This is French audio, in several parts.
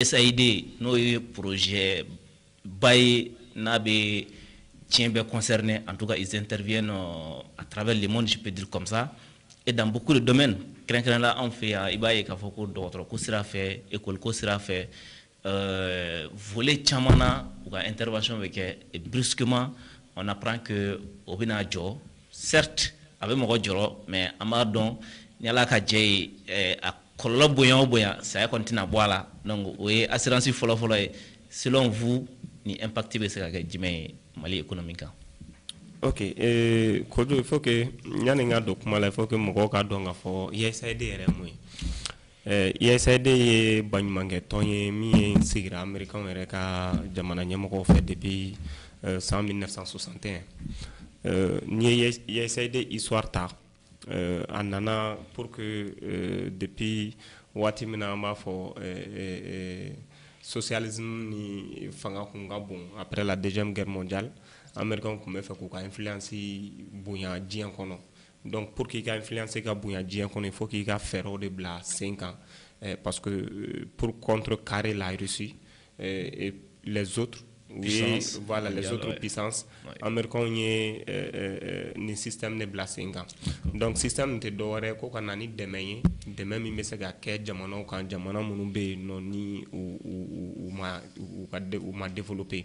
USAID n'o ye projet ba ye n'a bɛ tiɲɛ bɛɛ concerné, en tout cas ils interviennent à travers le monde, je peux dire comme ça, et dans beaucoup de domaines. Kɛrɛnkɛrɛnnenya la anw fɛ yan i b'a ye k'a fɔ ko dɔgɔtɔrɔ ko sira fɛ, école ko sira fɛ, volet caman na u ka intervention bɛ kɛ et brusquement on apprend que o bɛna jɔ, certes a bɛ mɔgɔ jɔrɔ mais an b'a dɔn ni Ala ka jɛ ye a kɔlɔlɔ bonya o bonya saya kɔni tɛna bɔ a la, donc o ye assurance fɔlɔ-fɔlɔ ye. Selon vous ni impact bɛ se ka kɛ jumɛn ye Mali économie kan? Ok, Kojo, il faut que yani n ka don kuma la, il faut que mɔgɔw ka dɔn k'a fɔ USAID yɛrɛ ye mun ye. USAID ye baɲumankɛ tɔn ye min ye sigira Américains yɛrɛ ka jamana ɲɛmɔgɔw fɛ depuis 1961. N'i ye USAID histoire ta, a nana pour que depuis waati min na an b'a fɔ socialisme ni fanga kun ka bon après la deuxième guerre mondiale, Américains tun bɛ fɛ k'u ka influence bonya diɲɛ kɔnɔ. Donc pour qu'il ka influence ka bonya diɲɛ kɔnɔ, il faut qu'il ka fɛɛrɛw de bila sen kan, parce que pour contrecarrer la Russie et les autres puissances, voilà, les autres puissances, Américains ye ni système de bila sen kan. Donc système tɛ dɔwɛrɛ ko ka na ni dɛmɛ ye, dɛmɛ min bɛ se ka kɛ jamanaw kan, jamana minnu bɛ yen nɔ ni u ma développer,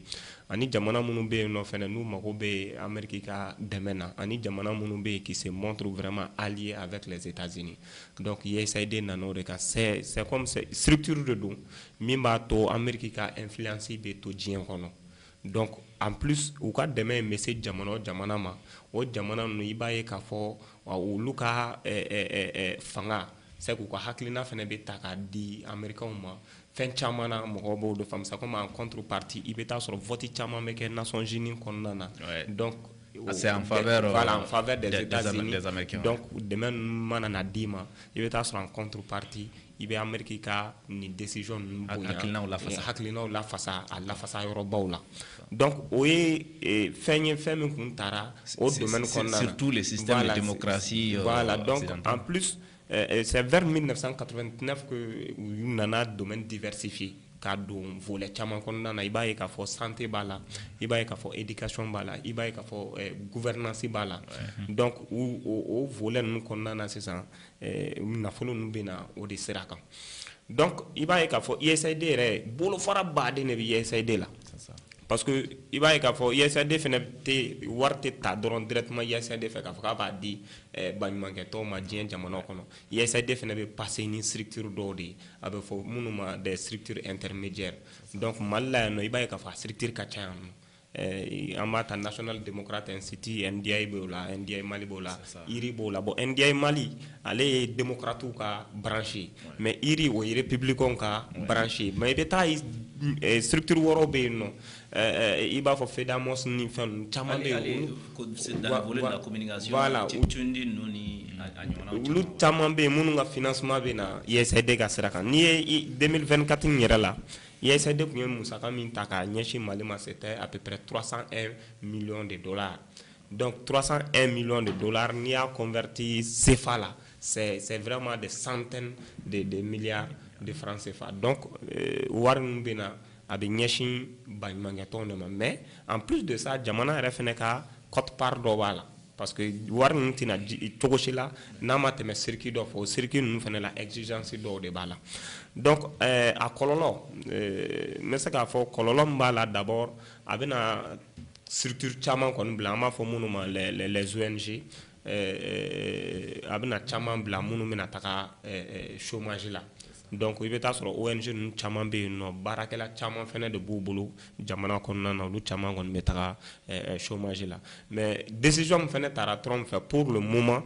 ani jamana minnu bɛ yen nɔ fɛnɛ n'u mago bɛ Amérique ka dɛmɛ na, ani jamana minnu bɛ yen qui se montrent vraiment alliés avec les États-Unis. Donc USAID nana o de kan, c'est comme structure de don min b'a to Amérique ka influence bɛ to diɲɛ kɔnɔ. Donc en plus u ka dɛmɛ in bɛ se jamana o jamana ma, o jamana ninnu i b'a ye k'a fɔ olu ka fanga c'est k'u ka hakilina fɛnɛ bɛ ta k'a di Américains ma. Fɛn caman na mɔgɔw b'o de faamu, comme en contrepartie i bɛ taa sɔrɔ vote caman bɛ kɛ Nations Unies kɔnɔna na. Donc c'est en faveur, voilà, en faveur des États-Unis, des Américains. Donc dɛmɛ ninnu mana na d'i ma, i bɛ taa sɔrɔ en contrepartie i bɛ Amérique ka ni décision ninnu bonya, hakilinaw lafasa a lafasa yɔrɔbaw la. Donc o ye fɛn ye fɛn min kun taara o domaine kɔnɔna na, surtout le système de démocratie. Voilà, donc en plus c'est vers 1989 que u nana domaine diversifié ka don volet caman kɔnɔna na. I b'a ye k'a fɔ santé b'a la, i b'a ye k'a fɔ éducation b'a la, i b'a ye k'a fɔ gouvernance b'a la. Donc o volet ninnu kɔnɔna na sisan nafolo ninnu bɛ na o de sira kan. Donc i b'a ye k'a fɔ USAID yɛrɛ bolofara baden de bɛ USAID la, parce que i b'a ye k'a fɔ USAID fɛnɛ tɛ wari tɛ ta dɔrɔn directement USAID fɛ k'a fɔ k'a b'a di baɲumankɛ tɔw ma diɲɛ jamanaw kɔnɔ. USAID fɛnɛ bɛ passer ni structure dɔw de ye, a bɛ fɔ minnu ma des structures intermédiaires. Donc Mali la yan nɔ i b'a ye k'a fɔ a structure ka ca yan nɔ. An b'a ta National Democrat Institute, NDI b'o la, NDI Mali b'o la, IRI b'o la. Bon NDI Mali ale ye démocrates ka branche ye, mais IRI o ye républicains ka branche ye. Mais i bɛ taa structure wɔɔrɔ bɛ yen nɔ, i b'a fɔ FEDAMOS ni fɛn caman bɛ yen, voilà, olu caman bɛ yen minnu ka financement bɛ na USAID ka sira kan. N'i ye 2024 yɛrɛ la, USAID tun ye musaka min ta k'a ɲɛsin Mali ma, c'était à peu près 301 millions de dollars. Donc 301 millions de dollars n'i y'a converti CFA la, c'est vraiment des centaines de milliards de francs CFA. Donc wari min bɛ na a bɛ ɲɛsin baɲumankɛ tɔnw de ma, mais en plus de ça jamana yɛrɛ fɛnɛ ka cote part dɔ b'a la, parce que wari ninnu tɛna cogo si la n'a ma tɛmɛ circuit dɔ fɛ, o circuit ninnu fɛnɛ la exigence dɔw de b'a la. Donc a kɔlɔlɔ n bɛ se k'a fɔ kɔlɔlɔ min b'a la d'abord a bɛna structure caman kɔni bila, an b'a fɔ minnu ma les ONG, a bɛna caman bila minnu bɛna taga chômage la. Donc i bɛ taa sɔrɔ ONG ninnu caman bɛ yen nɔ, baarakɛla caman fɛnɛ de b'u bolo jamana kɔnɔna na, olu caman kɔni bɛ taga chômage la. Mais décision min fɛnɛ taara Trump fɛ pour le moment,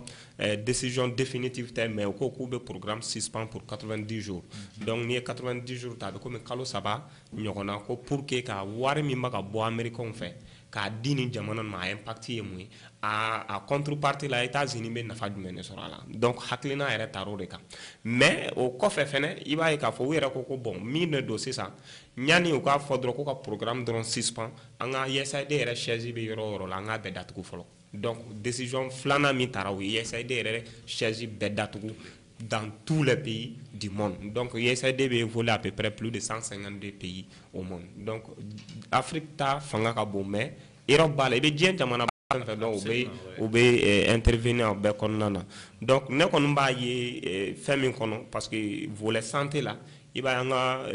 décision définitive tɛ, mais u ko k'u bɛ programme suspend pour 90 jours. Donc n'i ye 90 jours ta a bɛ komi kalo 3 ɲɔgɔnna ko pour que ka wari min bɛ ka bɔ Américains fɛ k'a di ni jamana ma a impact ye mun ye, a contrepartie la États-Unis bɛ nafa jumɛn de sɔrɔ a la. Donc hakilina yɛrɛ taara o de kan. Mais o kɔfɛ fɛnɛ i b'a ye k'a fɔ u yɛrɛ ko bon min de don sisan ɲani u k'a fɔ dɔrɔn ko ka programme dɔrɔn suspend, an ka USAID yɛrɛ siège bɛ yɔrɔ o yɔrɔ la an k'a bɛɛ datugu fɔlɔ. Donc décision filanan min taara o ye USAID yɛrɛ siège bɛɛ datugu dans tous les pays du monde. Donc, USAID va voler à peu près plus de 152 pays au monde. Donc, Afrique ta fanga ka bon mais Europe bala e be dien jamana ou be intervenir en be konnana. Donc, ne ko mba ye femi kono parce que volet santé là il va y avoir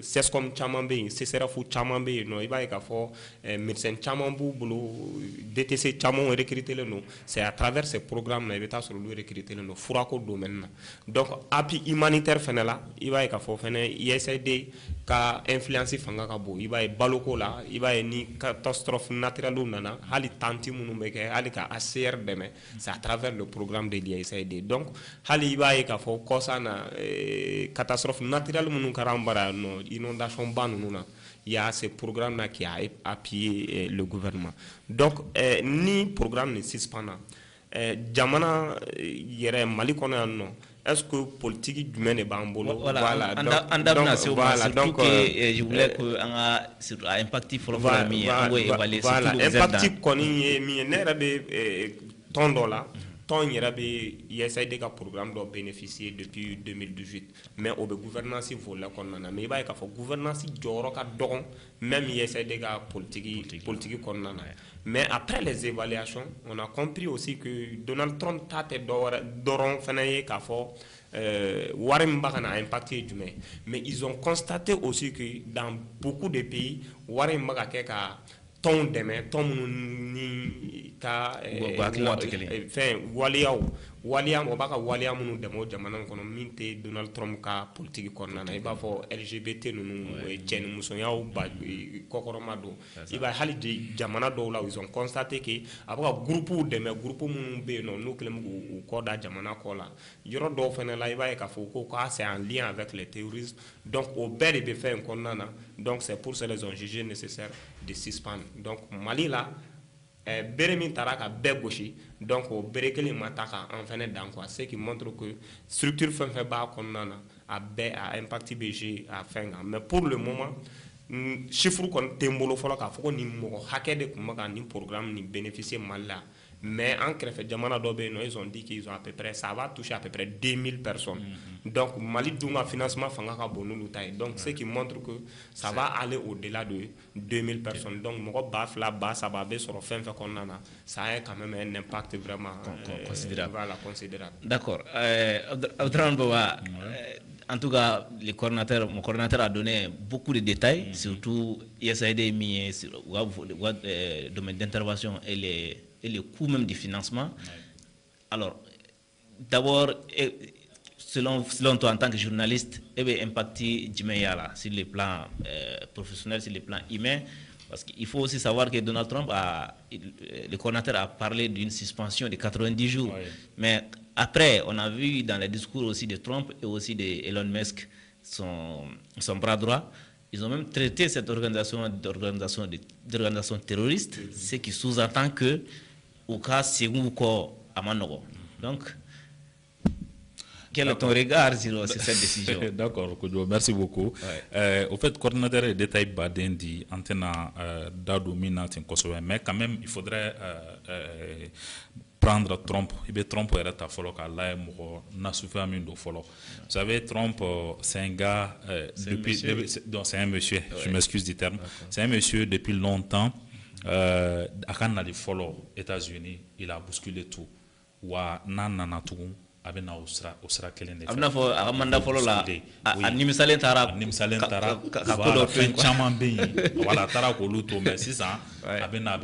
CESCOM chaman be CCRF chaman be no il va y avoir médecin chaman bu bulu DTC chaman recruter le no c'est à travers ces programmes là il va sur le recruter le no furako domaine. Donc appui humanitaire fene là il va y avoir fene ISAID ka influence fanga ka bo il va y baloko là il va y ni catastrophe naturelle nana hali tanti munu beke hali ka ACR deme c'est à travers le programme de l'ISAID. Donc hali il va y avoir kosa na catastrophe naturelle munu karambara no inondation banuna il y a ce programme là qui a appuyé le gouvernement. Donc ni programme ne suspend jamana yere mali kono no est-ce que politique du mène bambolo voilà donc je voulais que sur impact voilà impact koni mi ne rabe tondo là ton yera be USAID ka programme do bénéficier depuis 2018 mais au gouvernance vola konnana mais ba ka fo gouvernance joro ka dogon même USAID ka politique konnana mais après les évaluations on a compris aussi que Donald Trump tate doron fanaye ka fo Warren Bagana a impacté du mais ils ont constaté aussi que dans beaucoup de pays Warren Bagana ka ton demain ton ni ka fin waliya o baka waliya munu demo jamana kono minte Donald Trump ka politique konna na iba fo LGBT nunu jeni musoyaw ba kokoroma do iba hali jamana do la ils ont constaté que abaka groupe munu be no no klem ko da jamana ko la yoro do fene la iba ka fo ko c'est en lien avec les terroristes donc au bel be fait konna na donc c'est pour cela ils ont jugé nécessaire de suspendre. Donc Mali là Bérémin Taraka Bégoshi, donc au Bérékeli Mataka en fait dans quoi, ce qui montre que structure fait bas qu'on a impacté BG à fin. Mais pour le moment, chiffre qu'on témbolo folo ka foko ni mo hacker de kuma ni programme ni bénéficier mal là. Mais en crève Jamana Dobe, ils ont dit qu'ils ont à peu près, ça va toucher à peu près 2000 personnes. Donc Mali Dunga financement Fangaka Bonou taille. Donc ce qui montre que ça va aller au-delà de 2000 personnes. Donc mon baf là-bas, ça va baisser sur fin qu'on a. Ça a quand même un impact vraiment considérable. Voilà, considérable. D'accord. En tout cas, mon coordinateur a donné beaucoup de détails, surtout ISAID mis sur le domaine d'intervention et le coût même du financement. Alors, d'abord, selon toi en tant que journaliste, impacté Djimeya sur le plan professionnel, sur le plan humain, parce qu'il faut aussi savoir que Donald Trump, le coordinateur a parlé d'une suspension de 90 jours. Oui. Mais après, on a vu dans les discours aussi de Trump et aussi d'Elon Musk, son bras droit, ils ont même traité cette organisation terroriste, ce qui sous-entend que au cas Segouko Amanogo. Donc, quel est ton regard sur cette décision? D'accord, merci beaucoup. Au fait, coordinateur et détail Badendi, Antena Dadoumina, mais quand même, il faudrait prendre Trump. Trump est à follow là n'a souffert de follow. Vous savez, Trump, c'est un gars c'est un monsieur. Je m'excuse du terme. C'est un monsieur depuis longtemps. Quand on a follow États-Unis, il a bousculé tout. Wa nanana tout. Abena osra kelen abna fo amanda folo la animisalen tara voilà chaman be voilà tara ko luto mais c'est ça abena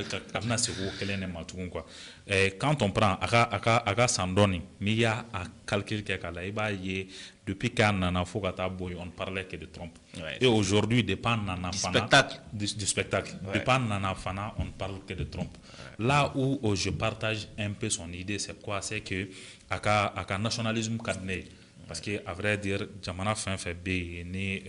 se ko kelen ma tugun quoi quand on prend aka sandoni ni ya a calcul ke kala iba ye depuis quand nana fo kata boy on parlait que de Trump et aujourd'hui dépend nana fana du spectacle dépend nana fana on parle que de Trump là où je partage un peu son idée c'est quoi c'est que aka nationalisme kadne parce que à vrai dire jamana fait be ni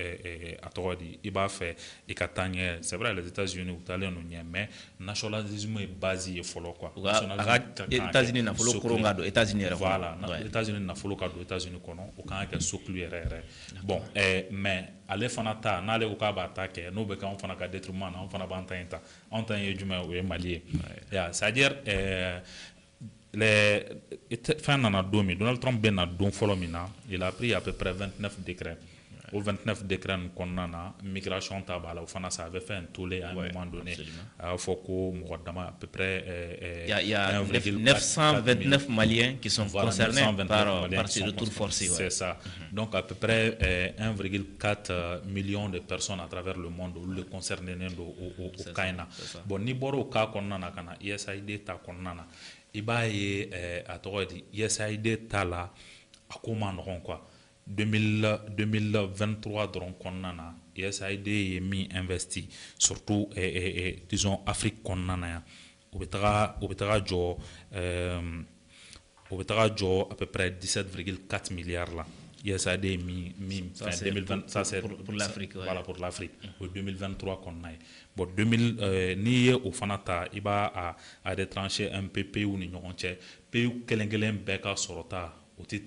atodi iba fait et katanye c'est vrai les États-Unis ou talent mais nationalisme est basé follow quoi États-Unis na follow koronga do États-Unis voilà États-Unis na follow ka do États-Unis kono o kan ka soklu rere bon mais ale fana ta na le ko ka ba attaquer no be kan fana ka détriment na on fana ba entanta on tan ye juma o malier c'est-à-dire Donald Trump ben na don folo mina, il a pris à peu près 29 décrets. Au 29 décrets qu'on a migration tabala au fana ça avait fait un tollé à un moment donné. Il faut à peu près il y a 929 Maliens qui sont concernés par ce retour forcé. C'est ça. Donc à peu près 1,4 million de personnes à travers le monde le concerné au Kaina. Bon ni boro ka konnana kana USAID ta konnana. Iba ye a tawadi USAID ta la akoma non quoi. 2023 dron konnana USAID est mis investi surtout disons Afrique konnana ya obetara jo à peu près 17,4 milliards là USAID est mis fin 2020 ça c'est pour l'Afrique voilà pour l'Afrique au 2023 konnana bon 2000 ni au fanata iba à des tranchées un peu pays ou ni ñonche pays kelengelen beka sorota oti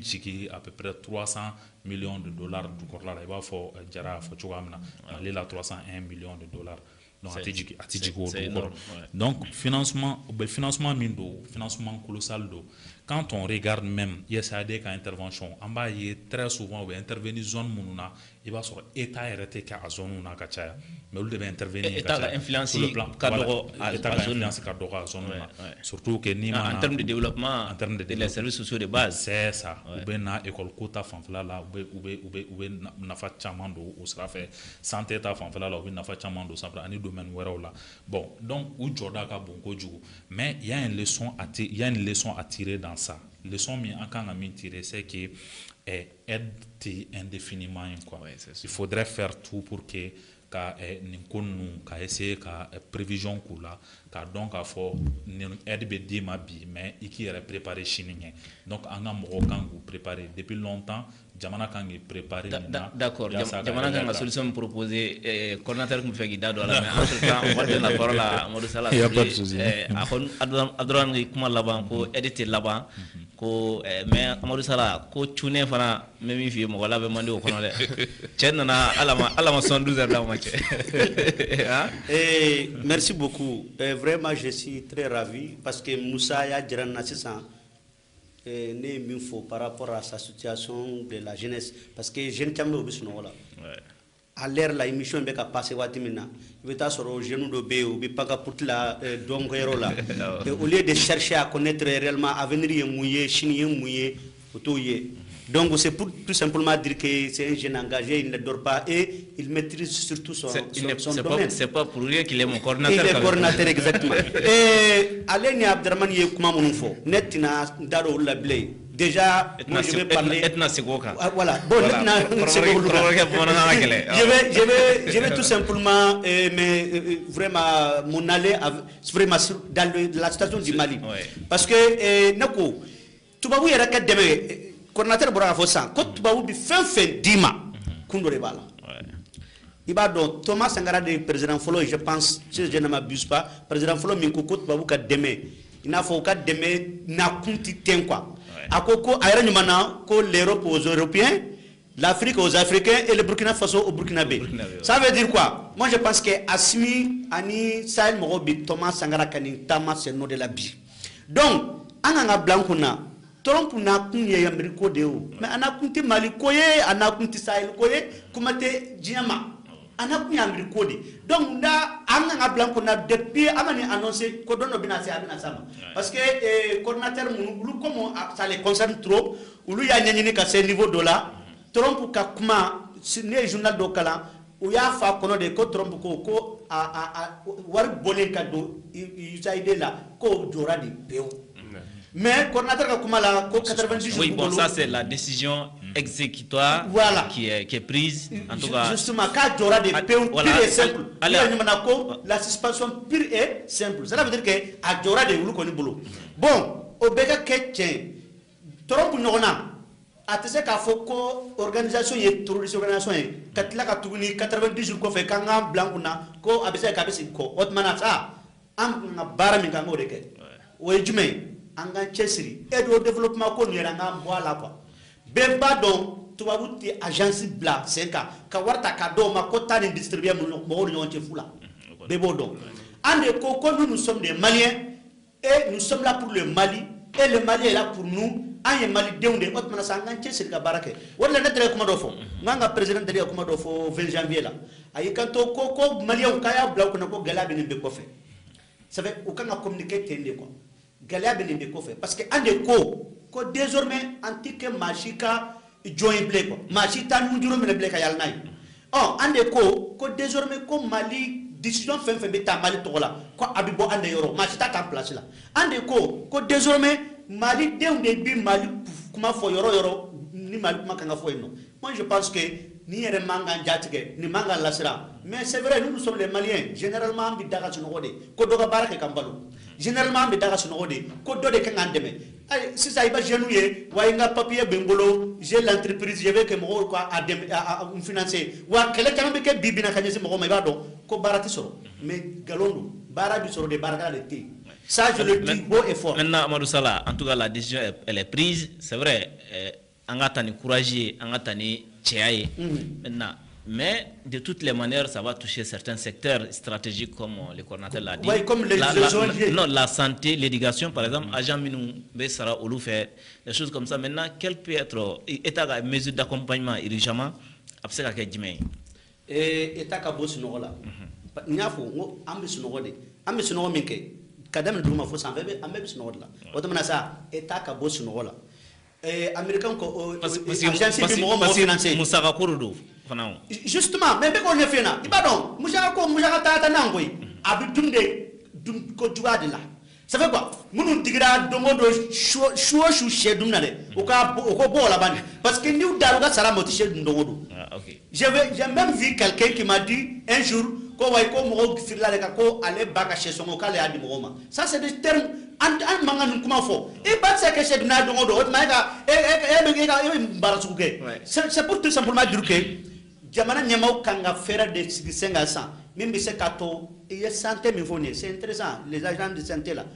jigi à peu près 300 millions de dollars du corps là il va faut jara faut chuamna la 301 millions de dollars donc donc financement colossal do quand on regarde même USAID ka intervention en bas il très souvent va intervenir zone mununa il va sur état arrêté ka zone na ka cha mais il devait intervenir état influence ka zone surtout que ni en termes de développement en termes de les services sociaux de base c'est ça ou ben na école kota fanfla là ou na fa chamando au sera fait santé ta fanfla là ou na fa chamando ça ani domaine wéro là bon donc ou joda ka bonko djou mais il y a une leçon à tirer dans ça leçon mi en a tirer c'est que aide indéfiniment quoi il faudrait faire tout pour que ka ninkonu ka essayer ka prévision kula ka donc a fo aide be di ma bi mais iki est préparé chininge donc anga mo kan vous préparer depuis longtemps jamana kan est préparé d'accord jamana kan la solution proposée coordinateur qui fait guida dans la mais entre temps on va donner la parole à Modou Salah il y a pas de souci akon adran ngi kuma laban ko edité laban ko mais Modou Salah ko tune fana même fi mo wala be mandi o kono de chenna alama 72 heures da match merci beaucoup vraiment je suis très ravi parce que Moussa ya jirana sisan né min faut par rapport à sa situation de la jeunesse parce que jeune chambe obisno wala à l'air la émission be ka passer watimina beta soro jeune do be o be paka pour la dongero là et au lieu de chercher à connaître réellement avenir ye mouillé chine mouillé otoye donc c'est pour tout simplement dire que c'est un jeune engagé, il ne dort pas et il maîtrise surtout son domaine. C'est pas pour lui qu'il est mon coordinateur. Il est coordinateur exactement. Et Aleni Abderman y est comment on fait. Netina daro la blé. Déjà, moi je vais parler. Voilà. Bon, je vais tout simplement, mais vraiment mon aller vraiment dans la situation du Mali, parce que Nako, tu vas voir que demain. Coordinateur bora fo san ko tubabu bi fen dima kundore bala iba do Thomas Sankara de président Folo je pense si je ne m'abuse pas président Folo min ko tubabu ka deme ina fo ka deme na kunti ten quoi akoko ayra nyumana ko l'Europe aux Européens l'Afrique aux Africains et le Burkina Faso au Burkinabé ça veut dire quoi moi je pense que Asmi ani Sahel Morobi Thomas Sankara kani tama c'est no de la bi donc ananga blankuna Trump na kunye Ameriko deo mais anakunti Mali koye anakunti Sahel koye kumate diama anakunye Ameriko de donc da anga blanco na depuis amani annoncé ko dono bina sama parce que coordinateur munu comme ça les concerne trop ulu ya nyanyini ka ce niveau dollar Trump ka kuma ne journal do kala u ya fa kono de ko Trump ko war bolen ka do USAID la ko jora di peu mais coordinateur comme la 90 jours. Oui, bon, ça c'est la décision exécutoire voilà. qui est prise. En tout cas, justement, quand il y aura des pure et simple, la suspension pure et simple. Cela veut dire qu'il y aura des boulot. Bon, au Béga Ketchen, Trump Norona, à tout ce qu'il faut que l'organisation est terroriste, organisation est 90 jours qu'on fait quand on blanc ko abisa kabisi ko otmana ça am na bara mi kango de ke o ejume anga chesiri et au développement ko ni ranga voilà quoi bemba donc tu vas vous agence bla 5 ka warta ka do ma ko tani distribuer mo nyon te fula bebo donc ande ko nous sommes des Maliens Et nous sommes là pour le Mali. Et le Mali est là pour nous. En Mali, de autres menaces, en c'est le barake. Voilà, notre recommandation. Nanga président de la recommandation 20 janvier là. Aïe, quand on Mali, on kaya blanc, on a quoi galab et bekofe. Ça fait aucun a communiqué tende quoi. Galab et bekofe. Parce que en ko désormais antique machika joint blé quoi. Machita nous durons le blé kayal naï. Oh, en ko désormais ko Mali décision fin beta Mali tola. Ko abibo ande yoro. Machita en place là. En ko désormais Mali début Mali comment faut yoro ni Mali comment kanga faut non. Moi je pense que ni yere manga njatike ni manga lasira. Mais c'est vrai nous sommes les Maliens généralement bi daga sunogode ko doga barake kambalo. Généralement bi daga sunogode ko dode kangandeme. Ay si ça iba genouiller wa inga papier bengolo j'ai l'entreprise je vais que mo quoi à financer wa kele tambe ke bibina kanyesi mo ma ibado ko barati soro mais galondo barabi soro de baraka de té. Ça, je le dis haut et fort. Maintenant, Amadou Salah, en tout cas, la décision, elle est prise. C'est vrai, on a tani courageux, on a tani tchéaïe. Maintenant, mais de toutes les manières, ça va toucher certains secteurs stratégiques, comme le coordinateur l'a dit. Oui, comme les ONG. Non, la santé, l'éducation, par exemple, agent Minou, Bessara, Olou fait des choses comme ça. Maintenant, quel peut être l'état de mesure d'accompagnement urgemment après ça, qu'est-ce que état ka boss no la. Nyafo, ambi suno minke. Kadam duma fo san bebe ambe bisno la oto mana sa eta ka bo sino la américain ko agence bi mo financer musaka kurudu fanao justement mais be ko ne fena ibadon musaka tata nangoy abi dum ko juade la ça fait quoi munu digira dongo do shu shedum na de o ko bo la bani parce que ni daruga sara moti shedum dongo do OK j'ai même vu quelqu'un qui m'a dit un jour ko way ko mo firla le ko ale baka chez son kale adi mo ça c'est des termes en manganu comment fo et pas c'est que c'est na dongo do ma ka c'est pour tout simplement dire que jamana nyama kanga faire de singa ça même c'est kato et santé me fonner c'est intéressant les agents de santé là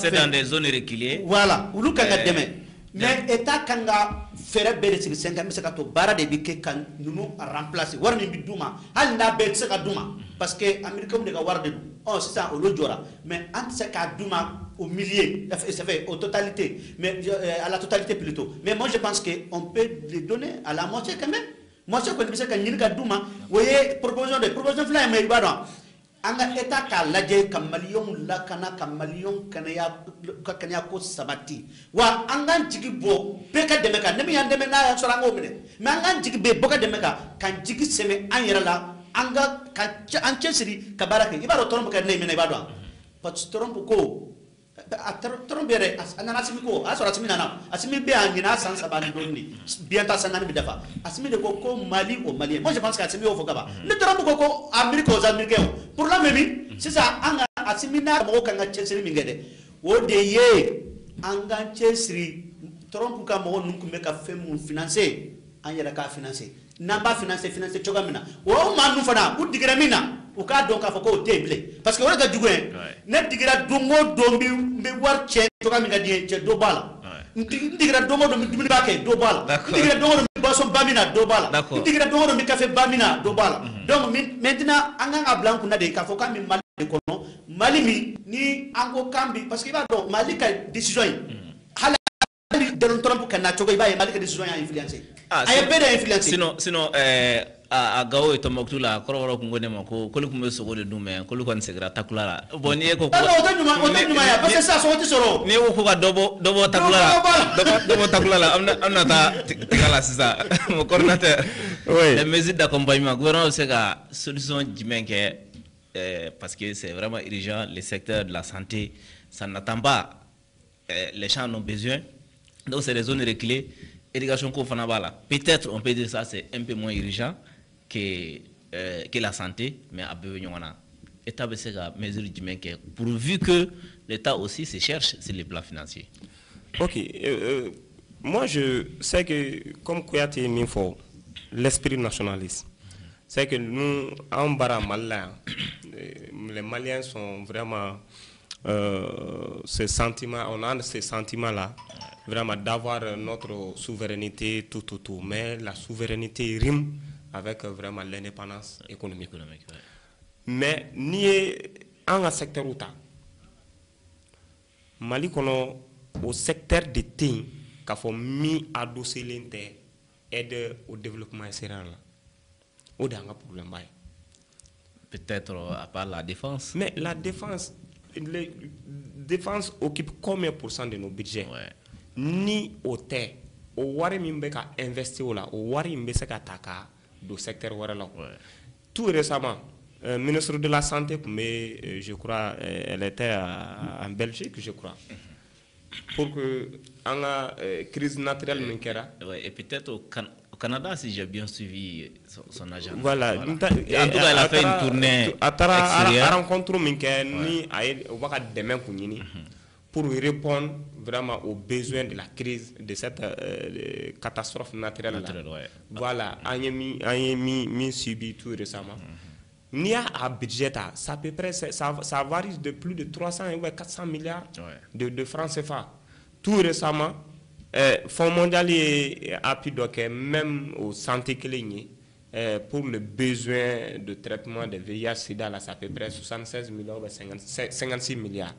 c'est dans des zones reculées voilà ulu kanga demain mais état kanga faire bere sig senga mi saka to bara de bikke kan nuno remplacer war mi biduma hal na be saka duma parce que américain de ka war de oh c'est ça au jora mais entre saka duma au milieu ça fait au totalité mais à la totalité plutôt mais moi je pense que on peut les donner à la moitié quand même moi je connais que ni ka duma voyez proposition fly mais badon anga état ka laje kamalion la kana kamalion kana ya ko sabati wa anga jigi bo be ka deme ka nemi yande na so rango mine mais anga jigi be boka deme ka kan jigi seme an yera la anga ka an chesiri ka barake ibaro torom ka ne mine ibado pat torom ko torom bere anana simi ko asora simi nana asimi be angina san sabani donni bienta sanani bi dafa asimi de ko Mali au Mali moi je pense que asimi au fokaba ne torom ko Amérique aux Américains pour la même c'est ça anga asimi na mo ka ngachesiri mingede wo de ye anga chesiri torom ka mo nunku ka femu financer an yera ka financer namba financer chogamina wo manu fana u digira mina u ka don ka foko teble parce que wala ga duguen ne digira dongo dombi be war che chogamina die che do bala digira dongo do mi ba ke do bala digira dongo do boisson bamina do bala digira dongo do mi café bamina do bala donc maintenant anga blanc na de ka foka mi mal de kono mali mi ni ango kambi parce que va do mali ka décision de Trump kana chogo iba mali ka décision ya influencer ay be de influencer sinon a gawo to maktula kororo ko ngone mako ko ko so gode dume ko ko segra takula boni ko ko nyuma ya parce que ça so soro ne ko ka dobo takula amna ta kala sisa mo coordinateur les mesures d'accompagnement gouvernement c'est ka solution jimenke parce que c'est vraiment urgent le secteur de la santé ça n'attend pas les gens en ont besoin donc c'est les zones reculées éducation ko fana bala peut-être on peut dire ça c'est un peu moins urgent que la santé mais à besoin état be se ga mesure jimenke pourvu que l'état aussi se cherche sur le plan financier. OK, moi je sais que comme Kouyaté Minfo l'esprit nationaliste c'est que nous en Baramala les Maliens sont vraiment ce sentiment, on a ce sentiment là vraiment d'avoir notre souveraineté tout mais la souveraineté rime avec vraiment l'indépendance économique. Mais ni en un secteur où Mali kono au secteur de thé qu'a fait mi adossé l'inter aide au développement sérieux là. Au dernier problème bail. Peut-être à part la défense. Mais la défense occupe combien pour cent de nos budgets? Ni au thé, au wari mimbe ka investir là, au wari mimbe se ka taka do secteur wara là. Tout récemment, ministre de la santé, mais je crois, elle était en Belgique, je crois, pour que la crise naturelle et peut-être au Canada, si j'ai bien suivi son agent. Voilà. En tout cas, elle a fait une tournée extérieure. Rencontre pour répondre vraiment aux besoins de la crise, de cette catastrophe naturelle. Voilà, on a subi tout récemment. Ni à budget, ça, à peu près, ça varie de plus de 300 ou 400 milliards de francs CFA. Tout récemment, Fonds mondial a pu donc même aux santé clignées pour le besoin de traitement de VIH/SIDA, là, ça fait près 76 millions, 56 milliards.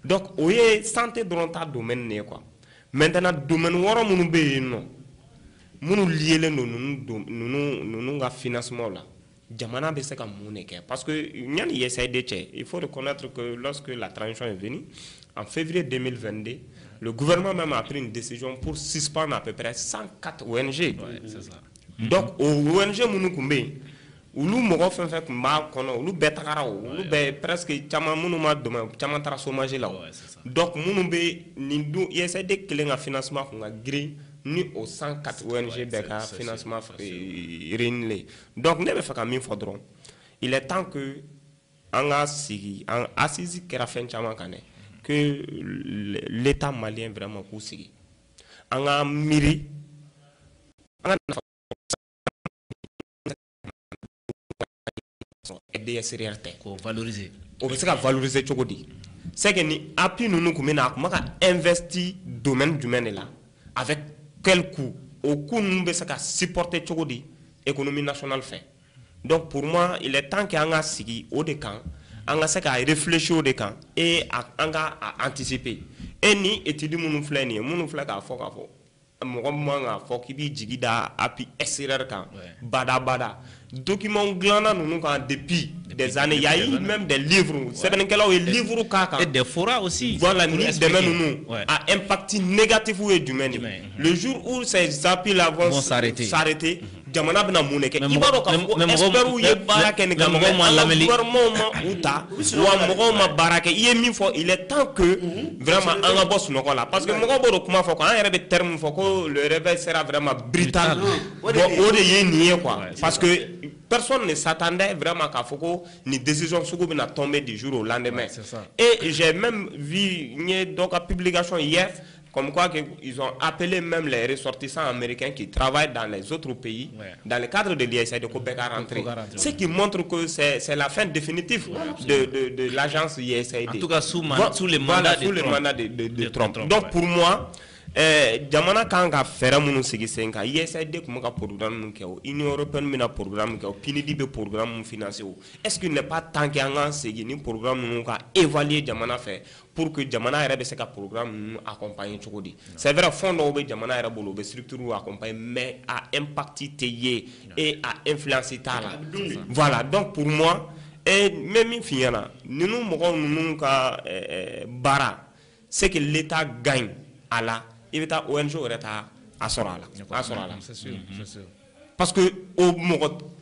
Donc, au lieu santé dans ta domaine, quoi. Maintenant, domaine où on nous lier nous financement là. Jamana be se ka mun kɛ parce que ñani USAID il faut reconnaître que lorsque la transition est venue en février 2022 le gouvernement même a pris une décision pour suspendre à peu près 104 ONG. C'est ça. Donc aux ONG munu kumbe ulu mogo fen fe kuma kono ulu betakara ulu be presque chama munu ma doma chama tara chômage là. Donc munu be ni du USAID kelen nga financement ko nga gri ni au 104 ONG beka financement réunilé. Donc ne be faka min fodron. Il est temps que anga sigi en assisi kera fen chama kane que l'État malien vraiment pour sigi. Anga miri anga aider SRRT Ko valoriser. O be se ka valoriser chokodi. C'est que ni appui nous ko mena ko maka investir domaine du là avec quel coût au coût nous be se ka supporter chokodi économie nationale fait. Donc pour moi il est temps que anga sigi au de camp anga se ka réfléchir au de camp et anga anticiper. Et ni étude munu flani munu fla ka fo mɔgɔ man ka fɔ k'i b'i jigi da appui SRR kan bada document dilanna ninnu kan depuis des années il y a eu même des livres sɛbɛnnikɛlaw ye livre k'a kan et des forats aussi voilà ni dɛmɛ ninnu a impact négatif ye jumɛn ye le jour où ces appuis là vont s'arrêter jamana bɛna mun de kɛ i b'a dɔn k'a fɔ experts ye baara kɛ nin kan mais gouvernement ma u ta wa mɔgɔw ma baara kɛ i ye min fɔ il est temps que vraiment an ka bɔ sunɔgɔ la parce que mɔgɔw b'o de kuma fɔ quoi an yɛrɛ bɛ terme fɔ ko le réveil sera vraiment brutal bon o de ye nin ye quoi parce que personne ne s'attendait vraiment qu'à Foko ni décision sugu bɛna tomber du jour au lendemain et j'ai même vu donc la publication hier comme quoi ils ont appelé même les ressortissants américains qui travaillent dans les autres pays, dans le cadre de l'USAID, à rentrer. Ce qui montre que c'est la fin définitive de l'agence USAID. En tout cas, sous les mandats de Trump. Donc pour moi, jamana kan ka fɛrɛ minnu sigi sen kan USAID tun bɛ ka programme min kɛ o Union européenne bɛna programme kɛ o PNUD bɛ programme min financer o est-ce qu'il n'est pas temps que an ka segin ni programme ninnu ka évaluer jamana fɛ pour que jamana yɛrɛ bɛ se ka programme ninnu accompagner cogo di c'est vrai fond dɔw bɛ jamana yɛrɛ bolo o bɛ structure accompagner mais a impact tɛ ye et a influence t'a la voilà donc pour moi même min f'i ɲɛna ninnu mɔgɔw ninnu ka baara c'est que l'État gagne à la il va être ONG ou à Sorala. C'est sûr. Parce que au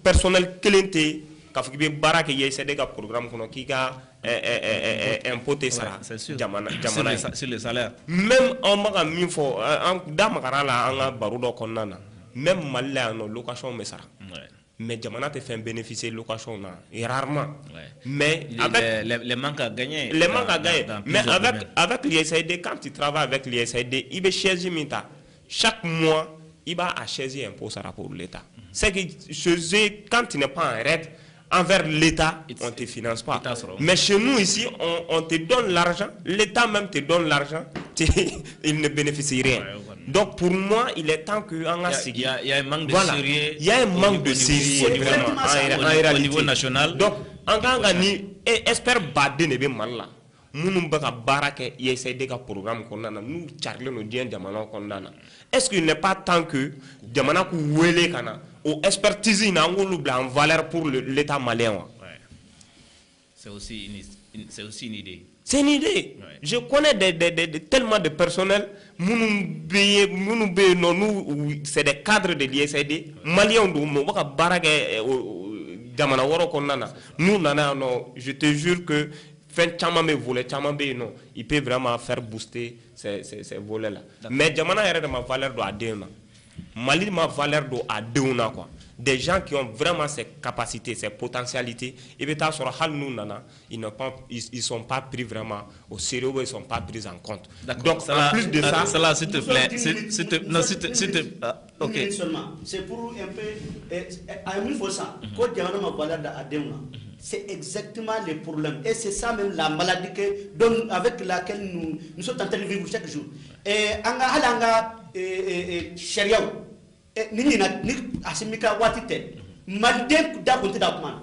personnel clénté, quand il y a barak il y a des programmes qui a impoté ça. Sur le salaire. Même en maga mifo en damakara la en barudo konana. Même malais en location mais ça. Mais Jamana te fait bénéficier de location rarement. Mais avec les manques à gagner. Les manques à gagner. Mais avec l'USAID, quand tu travailles avec l'USAID, il va choisir minta. Chaque mois, il va choisir un poste pour l'État. C'est que quand tu n'es pas en règle envers l'État, on ne te finance pas. Mais chez nous ici, on te donne l'argent, l'État même te donne l'argent, il ne bénéficie rien. Donc pour moi, il est temps que il y a un manque de sérieux. Il y a un manque de sérieux au niveau national. Donc en gagné et espère bader ne be mal là. minnu bɛ ka baara kɛ USAID ka programme kɔnɔna na n'u carilen don diɲɛ jamanaw kɔnɔna na est-ce qu'il n'est pas temps que jamana k'u wele ka na o expertise in na an k'olu bila en valeur pour l'État malien wa. C'est aussi une idée. C'est une idée. Ouais. Je connais tellement de personnel, c'est des cadres de l'USAID, Maliens, je te jure que il peut vraiment faire booster ces volets-là. Mais Jamana est de ma valeur de Mali ma valeur de quoi. Des gens qui ont vraiment ces capacités, ces potentialités, et bien sur ils sont pas pris vraiment au sérieux, ils sont pas pris en compte. Donc en plus de ça, cela s'il te plaît, ok. C'est pour un peu à 1000%. Quand Diana ma valeur c'est exactement le problème et c'est ça même la maladie avec laquelle nous sommes en train de vivre chaque jour. Et anga sharia ni asimika watite malden da konti da kuma